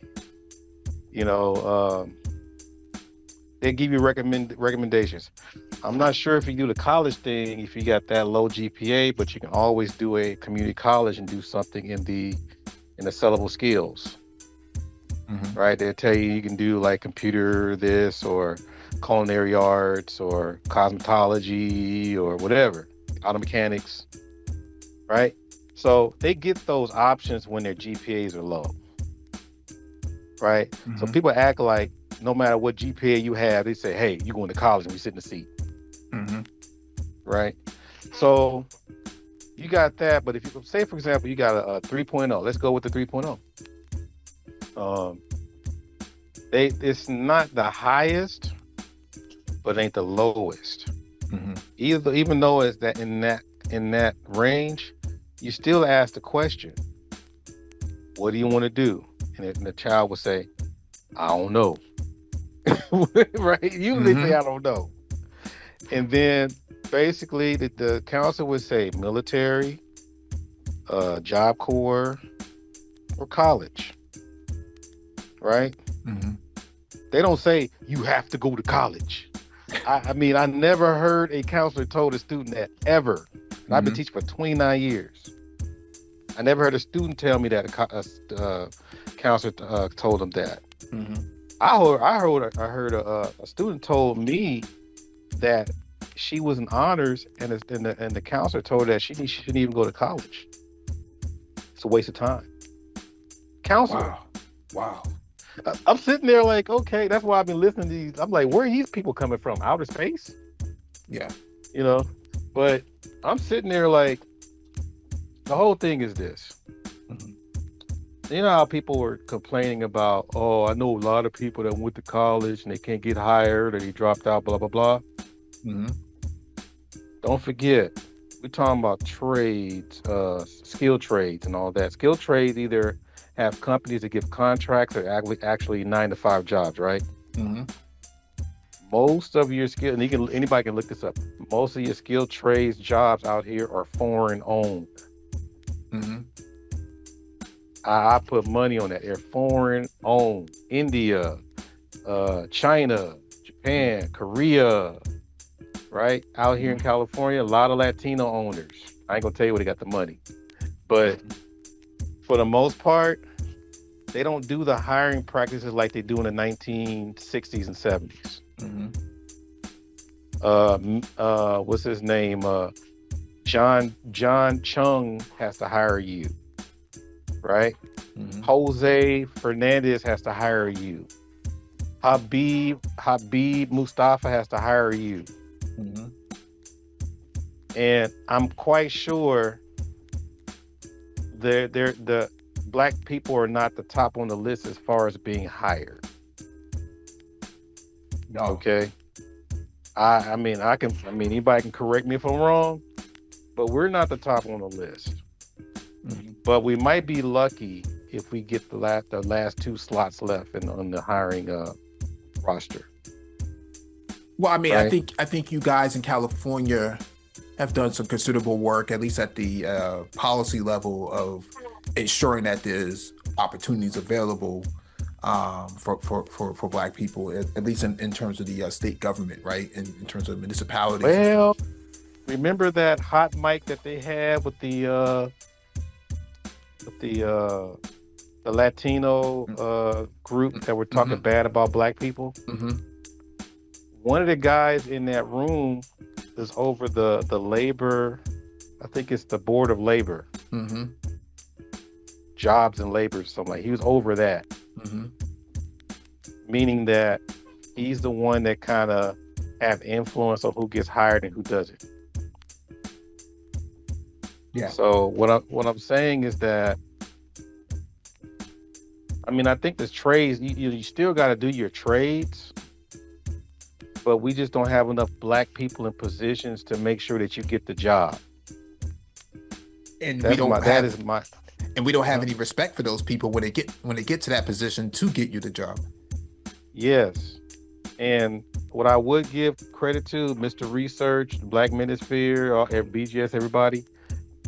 they give you recommendations. I'm not sure if you do the college thing, if you got that low GPA, but you can always do a community college and do something in the sellable skills, right? They'll tell you can do like computer this or culinary arts or cosmetology or whatever, auto mechanics, right? So they get those options when their GPAs are low, right? So people act like no matter what GPA you have, they say, hey, you're going to college and we sit in the seat, right? So you got that, but if you say, for example, you got a 3.0, let's go with the 3.0. It's not the highest, but it ain't the lowest. Even though it's that in that range, you still ask the question, what do you want to do? And the child will say, I don't know. Right? Usually they say, I don't know. And then basically the counselor would say military, Job Corps, or college. Right? They don't say you have to go to college. I mean, I never heard a counselor told a student that ever. And I've been teaching for 29 years. I never heard a student tell me that a counselor told them that. I heard a student told me that she was in honors, and the counselor told her that she shouldn't even go to college. It's a waste of time. Counselor. Wow. I'm sitting there like, okay, that's why I've been listening to these. I'm like, where are these people coming from? Outer space? Yeah. But I'm sitting there like, the whole thing is this. You know how people were complaining about, oh, I know a lot of people that went to college and they can't get hired or they dropped out, blah, blah, blah. Don't forget, we're talking about trades, skilled trades and all that. Skilled trades either have companies that give contracts or actually 9-to-5 jobs, right? Most of your skill, and anybody can look this up. Most of your skilled trades jobs out here are foreign owned. I put money on that. They're foreign owned. India, China, Japan, Korea, right? Out here in California, a lot of Latino owners. I ain't gonna tell you where they got the money, but for the most part, they don't do the hiring practices like they do in the 1960s and 70s. What's his name? John Chung has to hire you, right? Jose Fernandez has to hire you. Habib Mustafa has to hire you. And I'm quite sure the black people are not the top on the list as far as being hired. No. Okay. I mean anybody can correct me if I'm wrong, but we're not the top on the list. Mhm. But we might be lucky if we get the last two slots left on the hiring roster, Well, I mean, right? I think you guys in California have done some considerable work, at least at the policy level, of ensuring that there's opportunities available for Black people, at least in terms of the state government, right? In terms of municipalities. Well, remember that hot mic that they had with the Latino group that were talking Mm-hmm. bad about black people? Mm-hmm. One of the guys in that room is over the labor. I think it's the Board of Labor, Mm-hmm. Jobs and Labor, something like. He was over that, Mm-hmm. meaning that he's the one that kind of have influence on who gets hired and who doesn't. Yeah. So what I'm saying is that, I mean, I think the trades, you still got to do your trades, but we just don't have enough black people in positions to make sure that you get the job. And we That's don't my that have is my and we don't have uh, any respect for those people when they get to that position to get you the job. yes. And what I would give credit to Mr. Research, Black Manosphere, or BGS, everybody,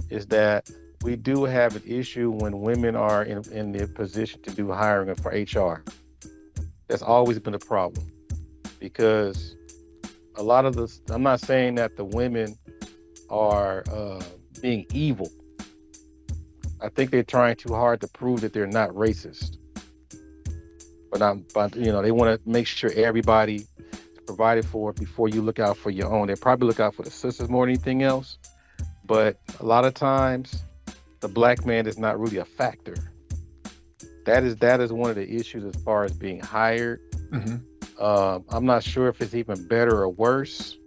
is that we do have an issue when women are in the position to do hiring for HR. That's always been a problem because a lot of this, I'm not saying that the women are being evil. I think they're trying too hard to prove that they're not racist. But they want to make sure everybody is provided for before you look out for your own. They probably look out for the sisters more than anything else. But a lot of times, the black man is not really a factor. That is one of the issues as far as being hired. Mm-hmm. I'm not sure if it's even better or worse,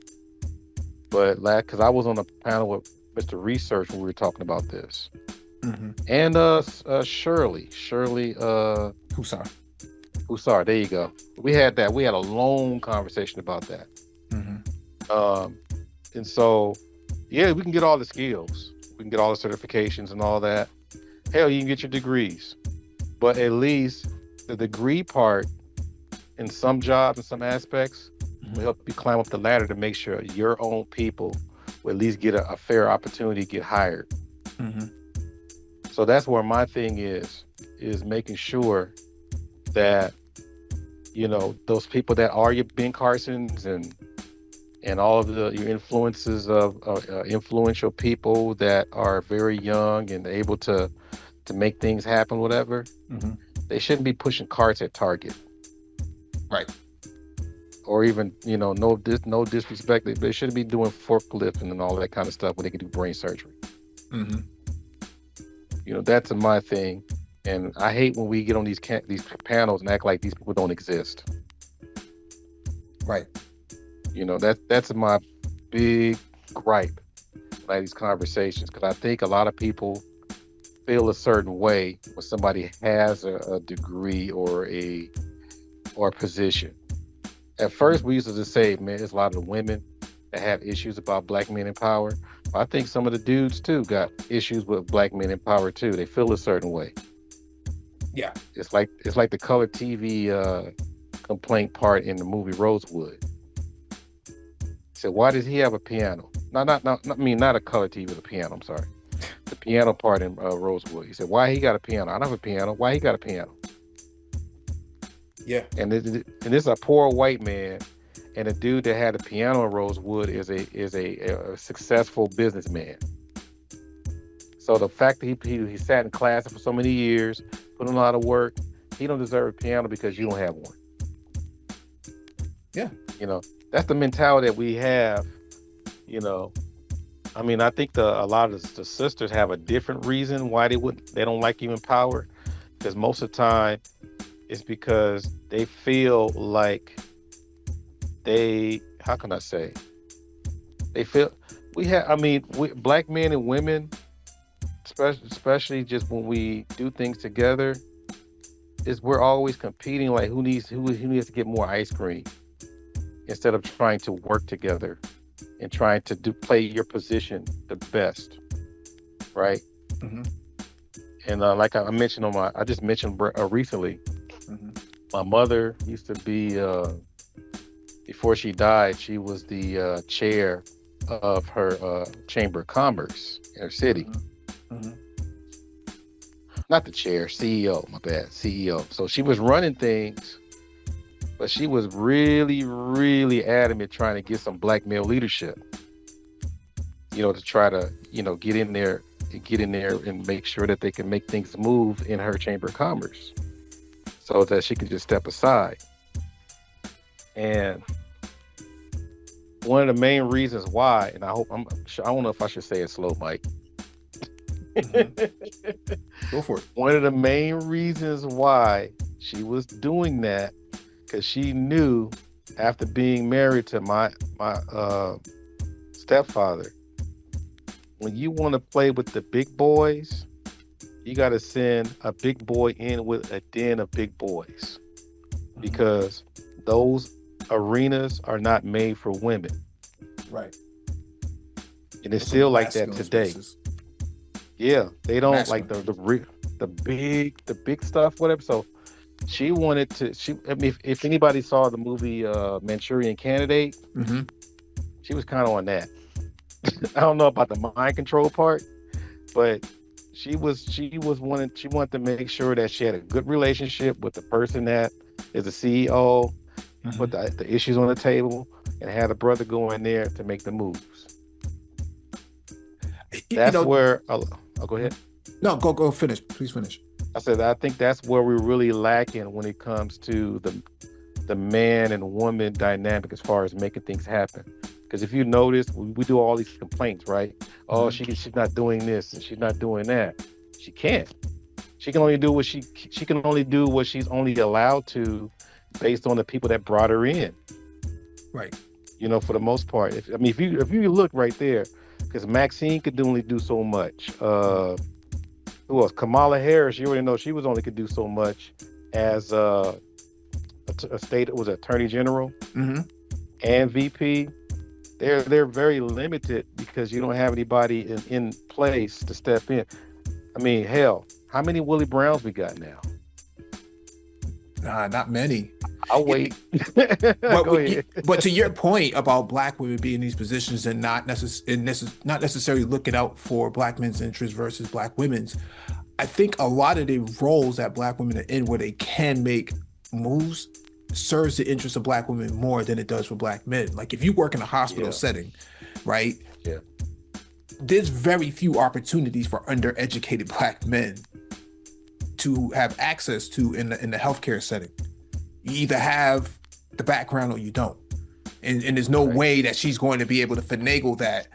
but because I was on a panel with Mr. Research when we were talking about this, Mm-hmm. and Shirley, Hussar. Usar, there you go. We had a long conversation about that. Mm-hmm. And so, yeah, we can get all the skills, we can get all the certifications and all that. Hell, you can get your degrees, but at least the degree part in some jobs and some aspects will help you climb up the ladder to make sure your own people will at least get a fair opportunity to get hired. Mm-hmm. So that's where my thing is making sure that those people that are your Ben Carsons and all of your influences of influential people that are very young and able to make things happen, whatever. Mm-hmm. They shouldn't be pushing carts at Target, Right. or even no disrespect. They shouldn't be doing forklifting and all that kind of stuff when they can do brain surgery. Mm-hmm. That's my thing, and I hate when we get on these panels and act like these people don't exist. Right. That's my big gripe by these conversations, because I think a lot of people feel a certain way when somebody has a degree or a position. At first, we used to just say, man, there's a lot of women that have issues about black men in power. I think some of the dudes too got issues with black men in power too. They feel a certain way. Yeah. It's like the color TV complaint part in the movie Rosewood. So why does he have a piano? Not a color TV with a piano. I'm sorry, the piano part in Rosewood. He said, why he got a piano? I don't have a piano. Why he got a piano? Yeah. And this is a poor white man, and a dude that had a piano in Rosewood is a successful businessman. So the fact that he sat in class for so many years, put in a lot of work, he don't deserve a piano because you don't have one. Yeah. That's the mentality that we have. I mean, I think a lot of the sisters have a different reason why they don't like you in power, because most of the time it's because they feel like how can I say, they feel black men and women especially just when we do things together, is we're always competing like who needs to get more ice cream instead of trying to work together and trying to play your position the best, right? Hmm. And like I mentioned I just mentioned recently, Hmm. my mother used to be before she died, she was the chair of her chamber of commerce in her city. Hmm. Hmm. Not the chair, CEO, my bad, CEO. So she was running things, but she was really, really adamant trying to get some black male leadership, to try to, get in there and make sure that they can make things move in her chamber of commerce so that she could just step aside. And one of the main reasons why, and I don't know if I should say it slow, Mike. Hmm. Go for it. One of the main reasons why she was doing that, because she knew after being married to my stepfather, when you want to play with the big boys, you got to send a big boy in with a den of big boys, Hmm. because those arenas are not made for women. Right. And it's Those are still like that masculine today. spaces. Yeah, they don't like Masculine. the big stuff, whatever. So she wanted to. I mean, if anybody saw the movie Manchurian Candidate, Hmm. she was kind of on that. I don't know about the mind control part, but she wanted to make sure that she had a good relationship with the person that is the CEO, put Hmm. the issues on the table, and had a brother go in there to make the moves. You That's know, where I'll go ahead. no, go finish. Please finish. I said I think that's where we're really lacking when it comes to the man and woman dynamic as far as making things happen. Because if you notice, we do all these complaints, right? Oh, Hmm. she's not doing this and she's not doing that. She can't. She can only do what she can only do what she's only allowed to, based on the people that brought her in. Right. For the most part. If you look right there, because Maxine could only do so much. Who else? Kamala Harris. You already know she was only could do so much as a state was attorney general Hmm. and VP. They're very limited because you don't have anybody in place to step in. I mean, hell, how many Willie Browns we got now? Not many. I'll Yeah, wait. but Go ahead. but to your point about black women being in these positions and not necessarily looking out for black men's interests versus black women's, I think a lot of the roles that black women are in where they can make moves serves the interest of black women more than it does for black men. Like if you work in a hospital Yeah, setting, right? yeah, There's very few opportunities for undereducated black men to have access to in the healthcare setting. You either have the background or you don't. And there's no right. way that she's going to be able to finagle that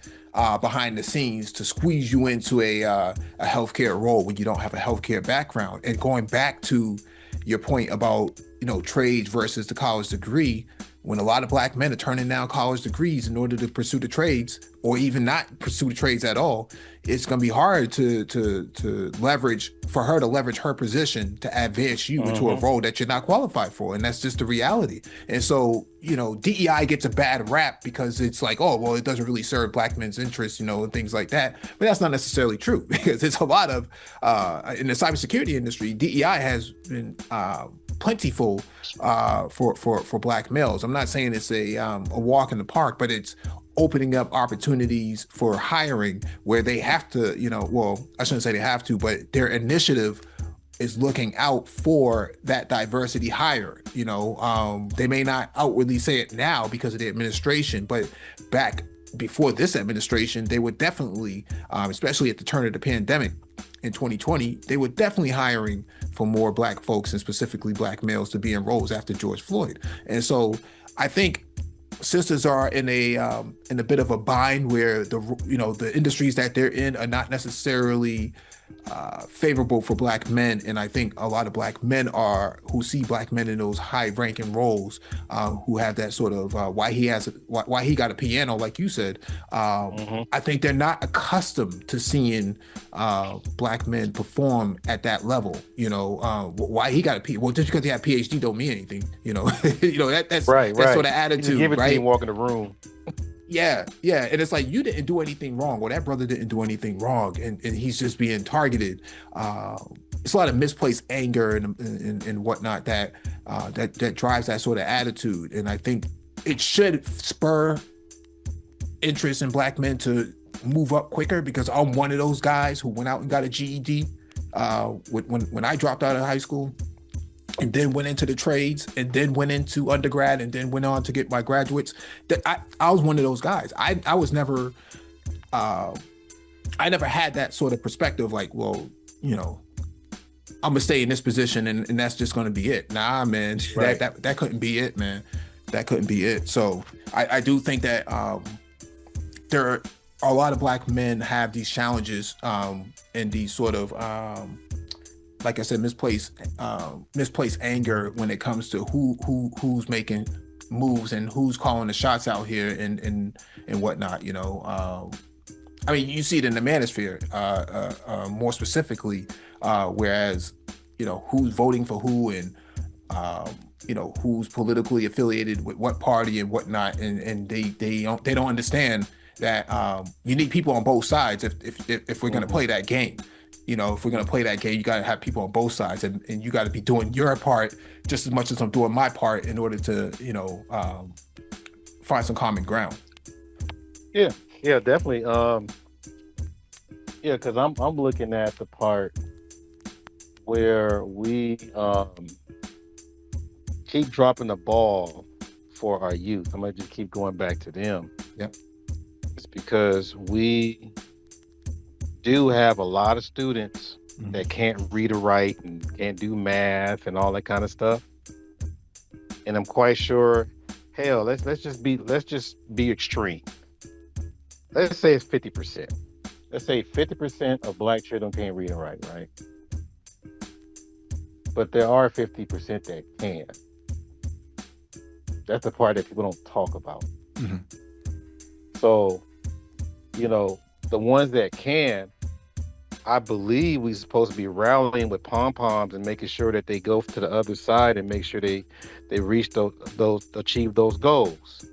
behind the scenes to squeeze you into a healthcare role when you don't have a healthcare background. And going back to your point about trades versus the college degree, when a lot of black men are turning down college degrees in order to pursue the trades or even not pursue the trades at all, it's going to be hard to leverage for her to leverage her position to advance you into a Mm-hmm. role that you're not qualified for, and that's just the reality. And so DEI gets a bad rap because it's like, oh well, it doesn't really serve black men's interests, and things like that, but that's not necessarily true because it's a lot of in the cybersecurity industry, DEI has been plentiful for black males. I'm not saying it's a walk in the park, but it's opening up opportunities for hiring where they have to, well, I shouldn't say they have to, but their initiative is looking out for that diversity hire. They may not outwardly say it now because of the administration, but back before this administration, they were definitely, especially at the turn of the pandemic in 2020, they were definitely hiring for more black folks and specifically black males to be in roles after George Floyd. And so I think sisters are in a bit of a bind where the industries that they're in are not necessarily favorable for black men, and I think a lot of black men are who see black men in those high-ranking roles, who have that sort of why he got a piano, like you said. Hmm. I think they're not accustomed to seeing black men perform at that level. Why he got a Well, just because he had a PhD don't mean anything. That's Right, that sort right. of He just give attitude, it to you and right? walk in the room. Yeah, yeah. And it's like you didn't do anything wrong, or that brother didn't do anything wrong, and he's just being targeted. It's a lot of misplaced anger and whatnot that drives that sort of attitude. And I think it should spur interest in black men to move up quicker, because I'm one of those guys who went out and got a GED when I dropped out of high school, and then went into the trades, and then went into undergrad, and then went on to get my graduates. That I was one of those guys. I was never I never had that sort of perspective, like, well, I'm gonna stay in this position, and that's just gonna be it. Nah, man, Right. that couldn't be it, man. That couldn't be it. So I do think that there are a lot of black men have these challenges, and these sort of like I said, misplaced anger when it comes to who's making moves and who's calling the shots out here, and whatnot. I mean, you see it in the manosphere, more specifically, whereas who's voting for who, and who's politically affiliated with what party and whatnot, and they don't understand that you need people on both sides if we're going to Hmm. play that game. If we're going to play that game, you got to have people on both sides, and you got to be doing your part just as much as I'm doing my part in order to find some common ground. Yeah, yeah, definitely. Yeah, because I'm looking at the part where we keep dropping the ball for our youth. I'm gonna just keep going back to them. Yep. It's because we do have a lot of students Mhm. that can't read or write and can't do math and all that kind of stuff. And I'm quite sure, hell, let's just be extreme. Let's say it's 50%. Let's say 50% of black children can't read and write, right? But there are 50% that can. That's the part that people don't talk about. Mhm. So, the ones that can, I believe we're supposed to be rallying with pom poms and making sure that they go to the other side and make sure they reach those achieve those goals.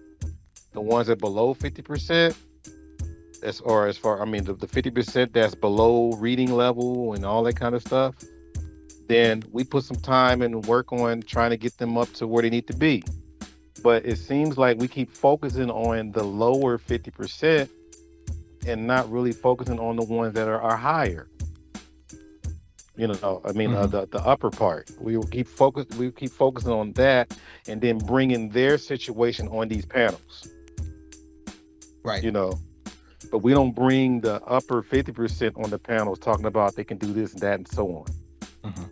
The ones that below 50%, as far, I mean, the 50% that's below reading level and all that kind of stuff, then we put some time and work on trying to get them up to where they need to be. But it seems like we keep focusing on the lower 50% and not really focusing on the ones that are higher. I mean, Mhm. the upper part. We keep focusing on that, and then bringing their situation on these panels. Right. You know, but we don't bring the upper 50% on the panels talking about they can do this and that and so on. Mhm.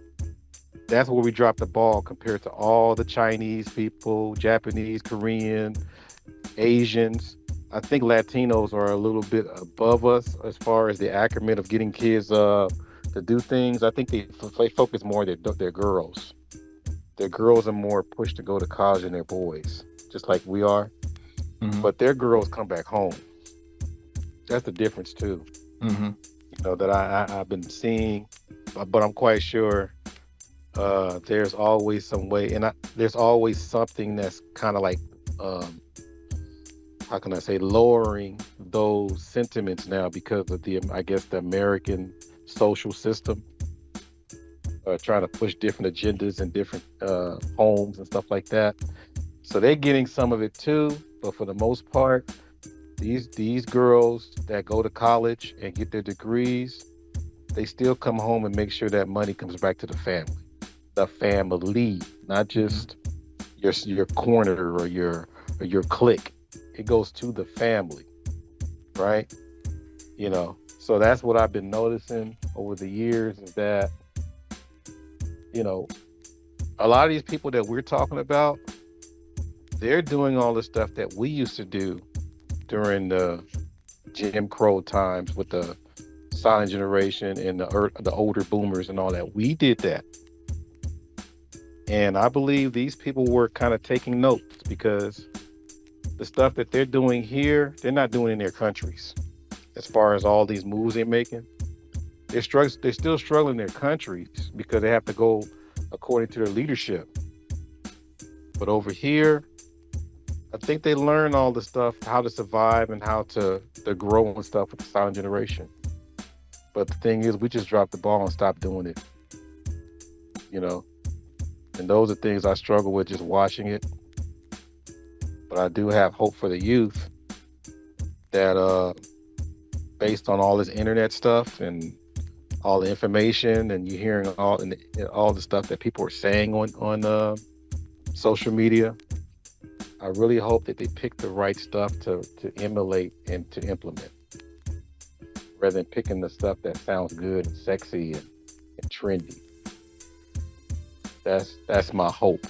That's where we drop the ball compared to all the Chinese people, Japanese, Korean, Asians. I think Latinos are a little bit above us as far as the acumen of getting kids to do things. I think they focus more on their girls. Their girls are more pushed to go to college than their boys, just like we are. Mhm. But their girls come back home. That's the difference too. Mhm. That I've been seeing, but I'm quite sure there's always some way, and there's always something that's kind of like, um, how can I say, lowering those sentiments now because of I guess, the American social system, trying to push different agendas and different homes and stuff like that. So they're getting some of it too, but for the most part, these girls that go to college and get their degrees, they still come home and make sure that money comes back to the family, not Mhm. just your corner or your clique. It goes to the family, right? So that's what I've been noticing over the years is that, you know, a lot of these people that we're talking about, they're doing all the stuff that we used to do during the Jim Crow times with the silent generation and the older boomers and all that. We did that. And I believe these people were kind of taking notes because the stuff that they're doing here, they're not doing in their countries. As far as all these moves they're making, they're still struggling in their countries because they have to go according to their leadership. But over here, I think they learn all the stuff, how to survive and how to grow and stuff with the silent generation. But the thing is, we just dropped the ball and stopped doing it, you know. And those are things I struggle with just watching it. But I do have hope for the youth that based on all this internet stuff and all the information and you hearing all the stuff that people are saying on social media, I really hope that they pick the right stuff to emulate and to implement, rather than picking the stuff that sounds good and sexy and trendy. That's my hope.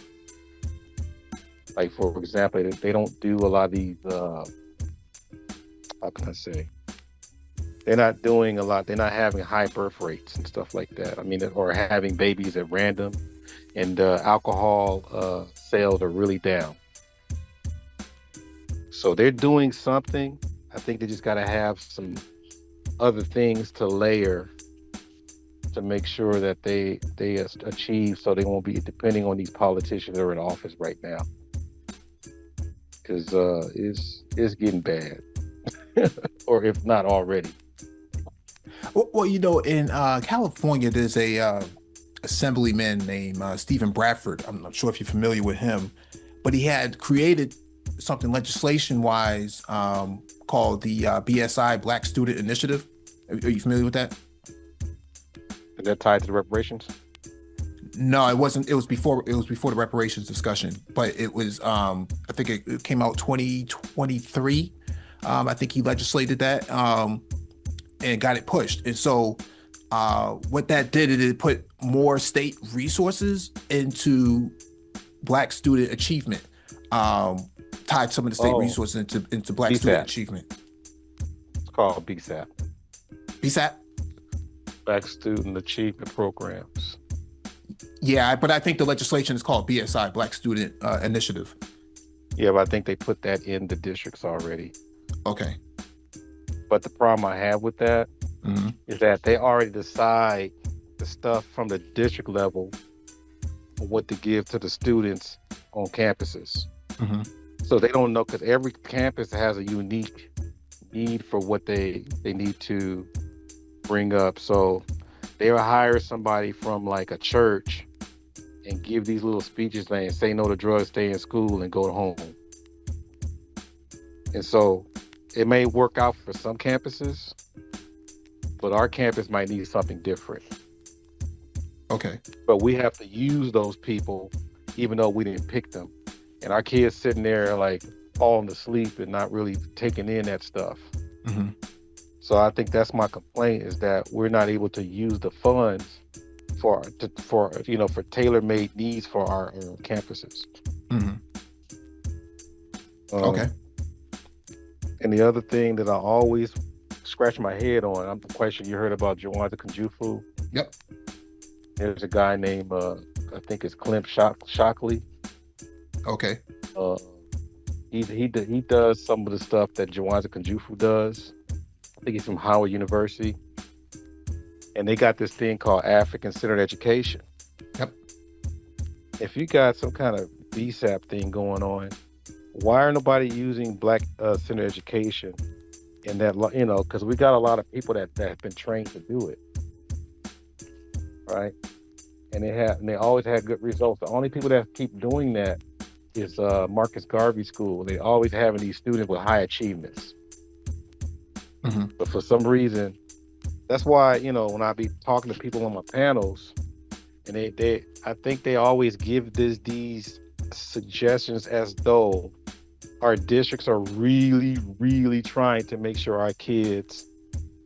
Like, for example, they don't do a lot of these, how can I say? They're not doing a lot. They're not having high birth rates and stuff like that. I mean, or having babies at random, and alcohol sales are really down. So they're doing something. I think they just got to have some other things to layer to make sure that they achieve, so they won't be depending on these politicians that are in office right now. Because it's getting bad, or if not already. Well, in California, there's a assemblyman named Stephen Bradford. I'm not sure if you're familiar with him, but he had created something legislation-wise called the BSI, Black Student Initiative. Are you familiar with that? Is that tied to the reparations? No, it wasn't. It was before the reparations discussion, but it was I think it came out 2023. I think he legislated that and got it pushed. And so what that did, it put more state resources into Black student achievement. Tied some of the state resources into Black BSAP. Student achievement. It's called BSAP. BSAP? Black Student Achievement Programs. Yeah, but I think the legislation is called BSI, Black Student Initiative. Yeah, but I think they put that in the districts already. Okay. But the problem I have with that is that they already decide the stuff from the district level on what to give to the students on campuses. So they don't know, because every campus has a unique need for what they need to bring up. So they'll hire somebody from like a church and give these little speeches saying, say no to drugs, stay in school, and go home. And so it may work out for some campuses, but our campus might need something different. Okay. But we have to use those people, even though we didn't pick them. And our kids sitting there like falling asleep and not really taking in that stuff. So I think that's my complaint, is that we're not able to use the funds for tailor-made needs for our campuses. Okay. And the other thing that I always scratch my head on, I'm the question you heard about Jawanza Kunjufu. Yep. There's a guy named I think it's Clem Shockley. Okay. He does some of the stuff that Jawanza Kunjufu does. I think he's from Howard University. And they got this thing called African-centered education. Yep. If you got some kind of BSAP thing going on, why are nobody using Black-centered education? And that, because we got a lot of people that have been trained to do it, right? And they always had good results. The only people that keep doing that is Marcus Garvey School. They always having these students with high achievements. But for some reason, that's why, when I be talking to people on my panels, and I think they always give these suggestions as though our districts are really, really trying to make sure our kids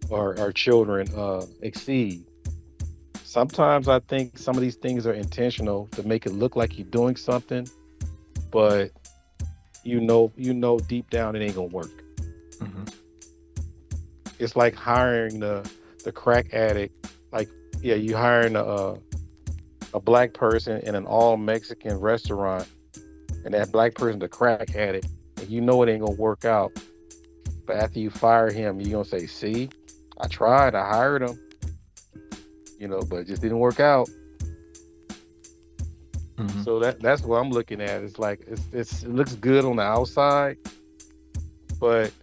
or our children exceed. Sometimes I think some of these things are intentional to make it look like you're doing something, but you know deep down it ain't gonna work. It's like hiring the the crack addict, like, yeah, you hiring a black person in an all Mexican restaurant, and that black person the crack addict, and you know it ain't gonna work out. But after you fire him, you gonna say, "See, I tried, I hired him, but it just didn't work out." Hmm. So that's what I'm looking at. It's like it looks good on the outside, but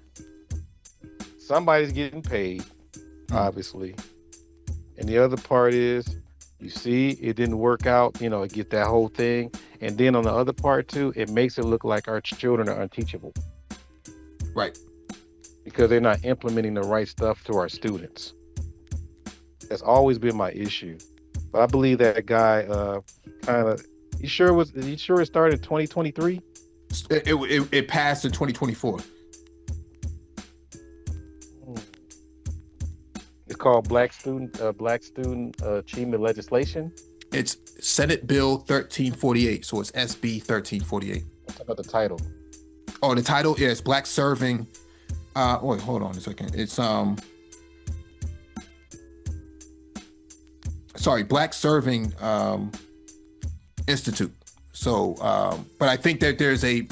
somebody's getting paid, obviously. And the other part is, you see, it didn't work out, get that whole thing. And then on the other part too, it makes it look like our children are unteachable Right. because they're not implementing the right stuff to our students. That's always been my issue. But I believe that guy kind of, you sure it started 2023? It passed in 2024. It's called Black Student Achievement Legislation. It's Senate Bill 1348, so it's SB 1348. Talk about the title. Oh, the title is Black Serving. Wait, hold on a second. It's Black Serving Institute. So, but I think that there's a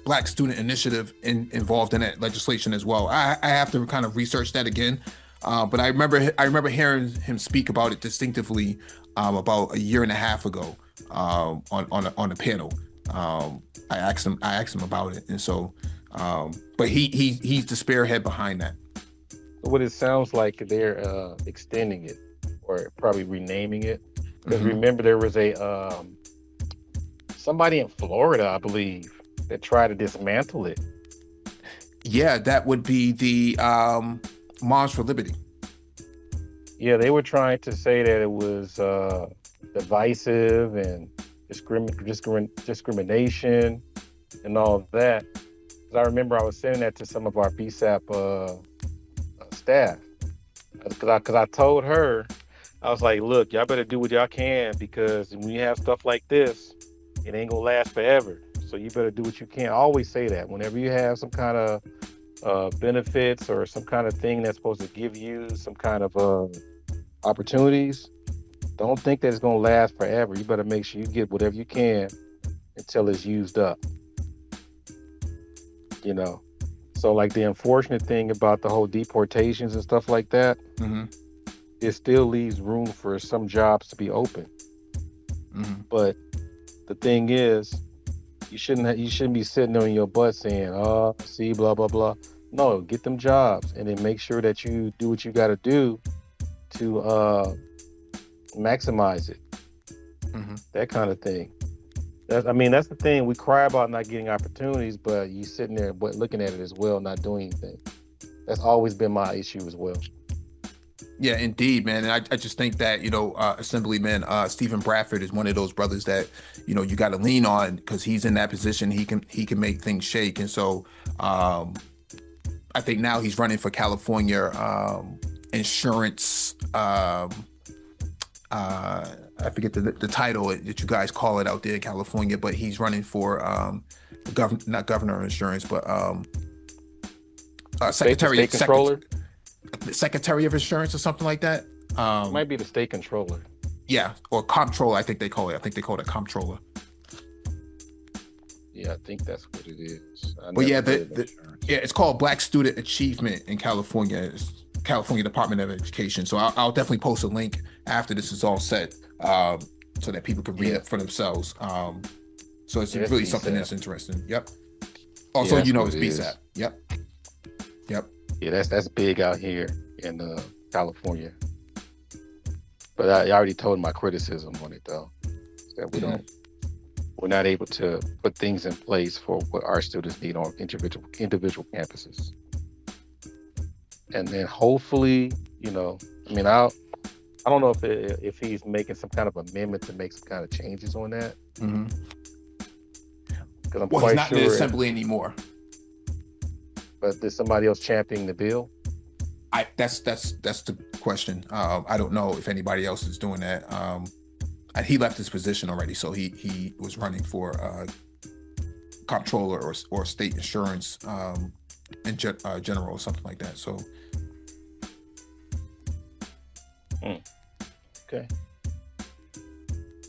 Black Student Initiative involved in that legislation as well. I have to kind of research that again. But I remember hearing him speak about it distinctively about a year and a half ago on a panel. I asked him about it, and so but he's the spearhead behind that. What it sounds like, they're extending it or probably renaming it. Because remember, there was a somebody in Florida, I believe, that tried to dismantle it. Yeah, that would be the Moms for Liberty. Yeah, they were trying to say that it was divisive and discrimination and all of that. Because I remember I was saying that to some of our BSAP staff. Because I told her, I was like, look, y'all better do what y'all can, because when you have stuff like this, it ain't gonna last forever. So you better do what you can. I always say that whenever you have some kind of benefits or some kind of thing that's supposed to give you some kind of opportunities, don't think that it's going to last forever. You better make sure you get whatever you can until it's used up. So like the unfortunate thing about the whole deportations and stuff like that, it still leaves room for some jobs to be open. But the thing is, you shouldn't be sitting there on your butt saying, "Oh, see, blah blah blah." No, get them jobs, and then make sure that you do what you got to do to maximize it. That kind of thing. That's the thing. We cry about not getting opportunities, but you sitting there but looking at it as well, not doing anything. That's always been my issue as well. Yeah, indeed, man. And I just think that, Assemblyman Stephen Bradford is one of those brothers that, you got to lean on, because he's in that position. He can make things shake. And so I think now he's running for California insurance. I forget the title that you guys call it out there in California, but he's running for not governor of insurance, but State controller. Secretary of Insurance or something like that. It might be the state controller. Yeah, or comptroller, I think they call it. I think they call it comptroller. Yeah, I think that's what it is. But yeah, it's called Black Student Achievement in California. It's California Department of Education. So I'll definitely post a link after this is all set, so that people can read it for themselves. So it's really BSAP. Something that's interesting. Yep. Also, it's BSAP. Yep. Yeah, that's big out here in California. But I already told my criticism on it, though, that we're not able to put things in place for what our students need on individual campuses. And then hopefully, I don't know if he's making some kind of amendment to make some kind of changes on that. Because I'm quite he's not sure in the assembly anymore. But there's somebody else championing the bill. That's the question. I don't know if anybody else is doing that. He left his position already, so he was running for comptroller or state insurance in general or something like that. So Mm, okay.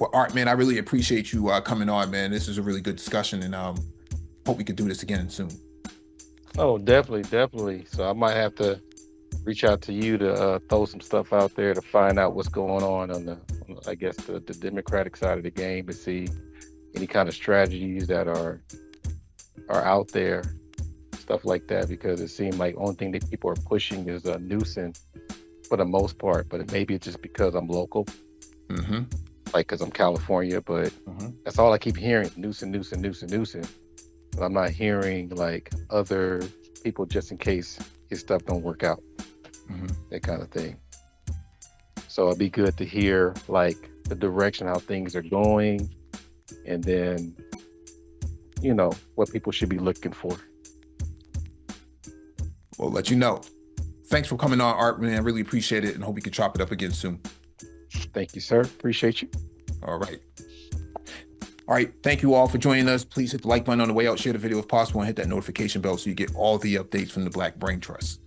Well, Art, man, I really appreciate you coming on, man. This is a really good discussion, and hope we could do this again soon. Oh, definitely, definitely. So I might have to reach out to you to throw some stuff out there to find out what's going on I guess the Democratic side of the game, to see any kind of strategies that are out there, stuff like that, because it seemed like only thing that people are pushing is a nuisance for the most part, but maybe it's just because I'm local, Mm-hmm. like because I'm California, but Mm-hmm. that's all I keep hearing, nuisance. But I'm not hearing like other people just in case his stuff don't work out, Mm-hmm. that kind of thing. So it'd be good to hear like the direction how things are going, and then what people should be looking for. We'll let you know. Thanks for coming on, Art, man. I really appreciate it, and hope we can chop it up again soon. Thank you, sir. Appreciate you. All right. All right. Thank you all for joining us. Please hit the like button on the way out, share the video if possible, and hit that notification bell so you get all the updates from the Black Brain Trust.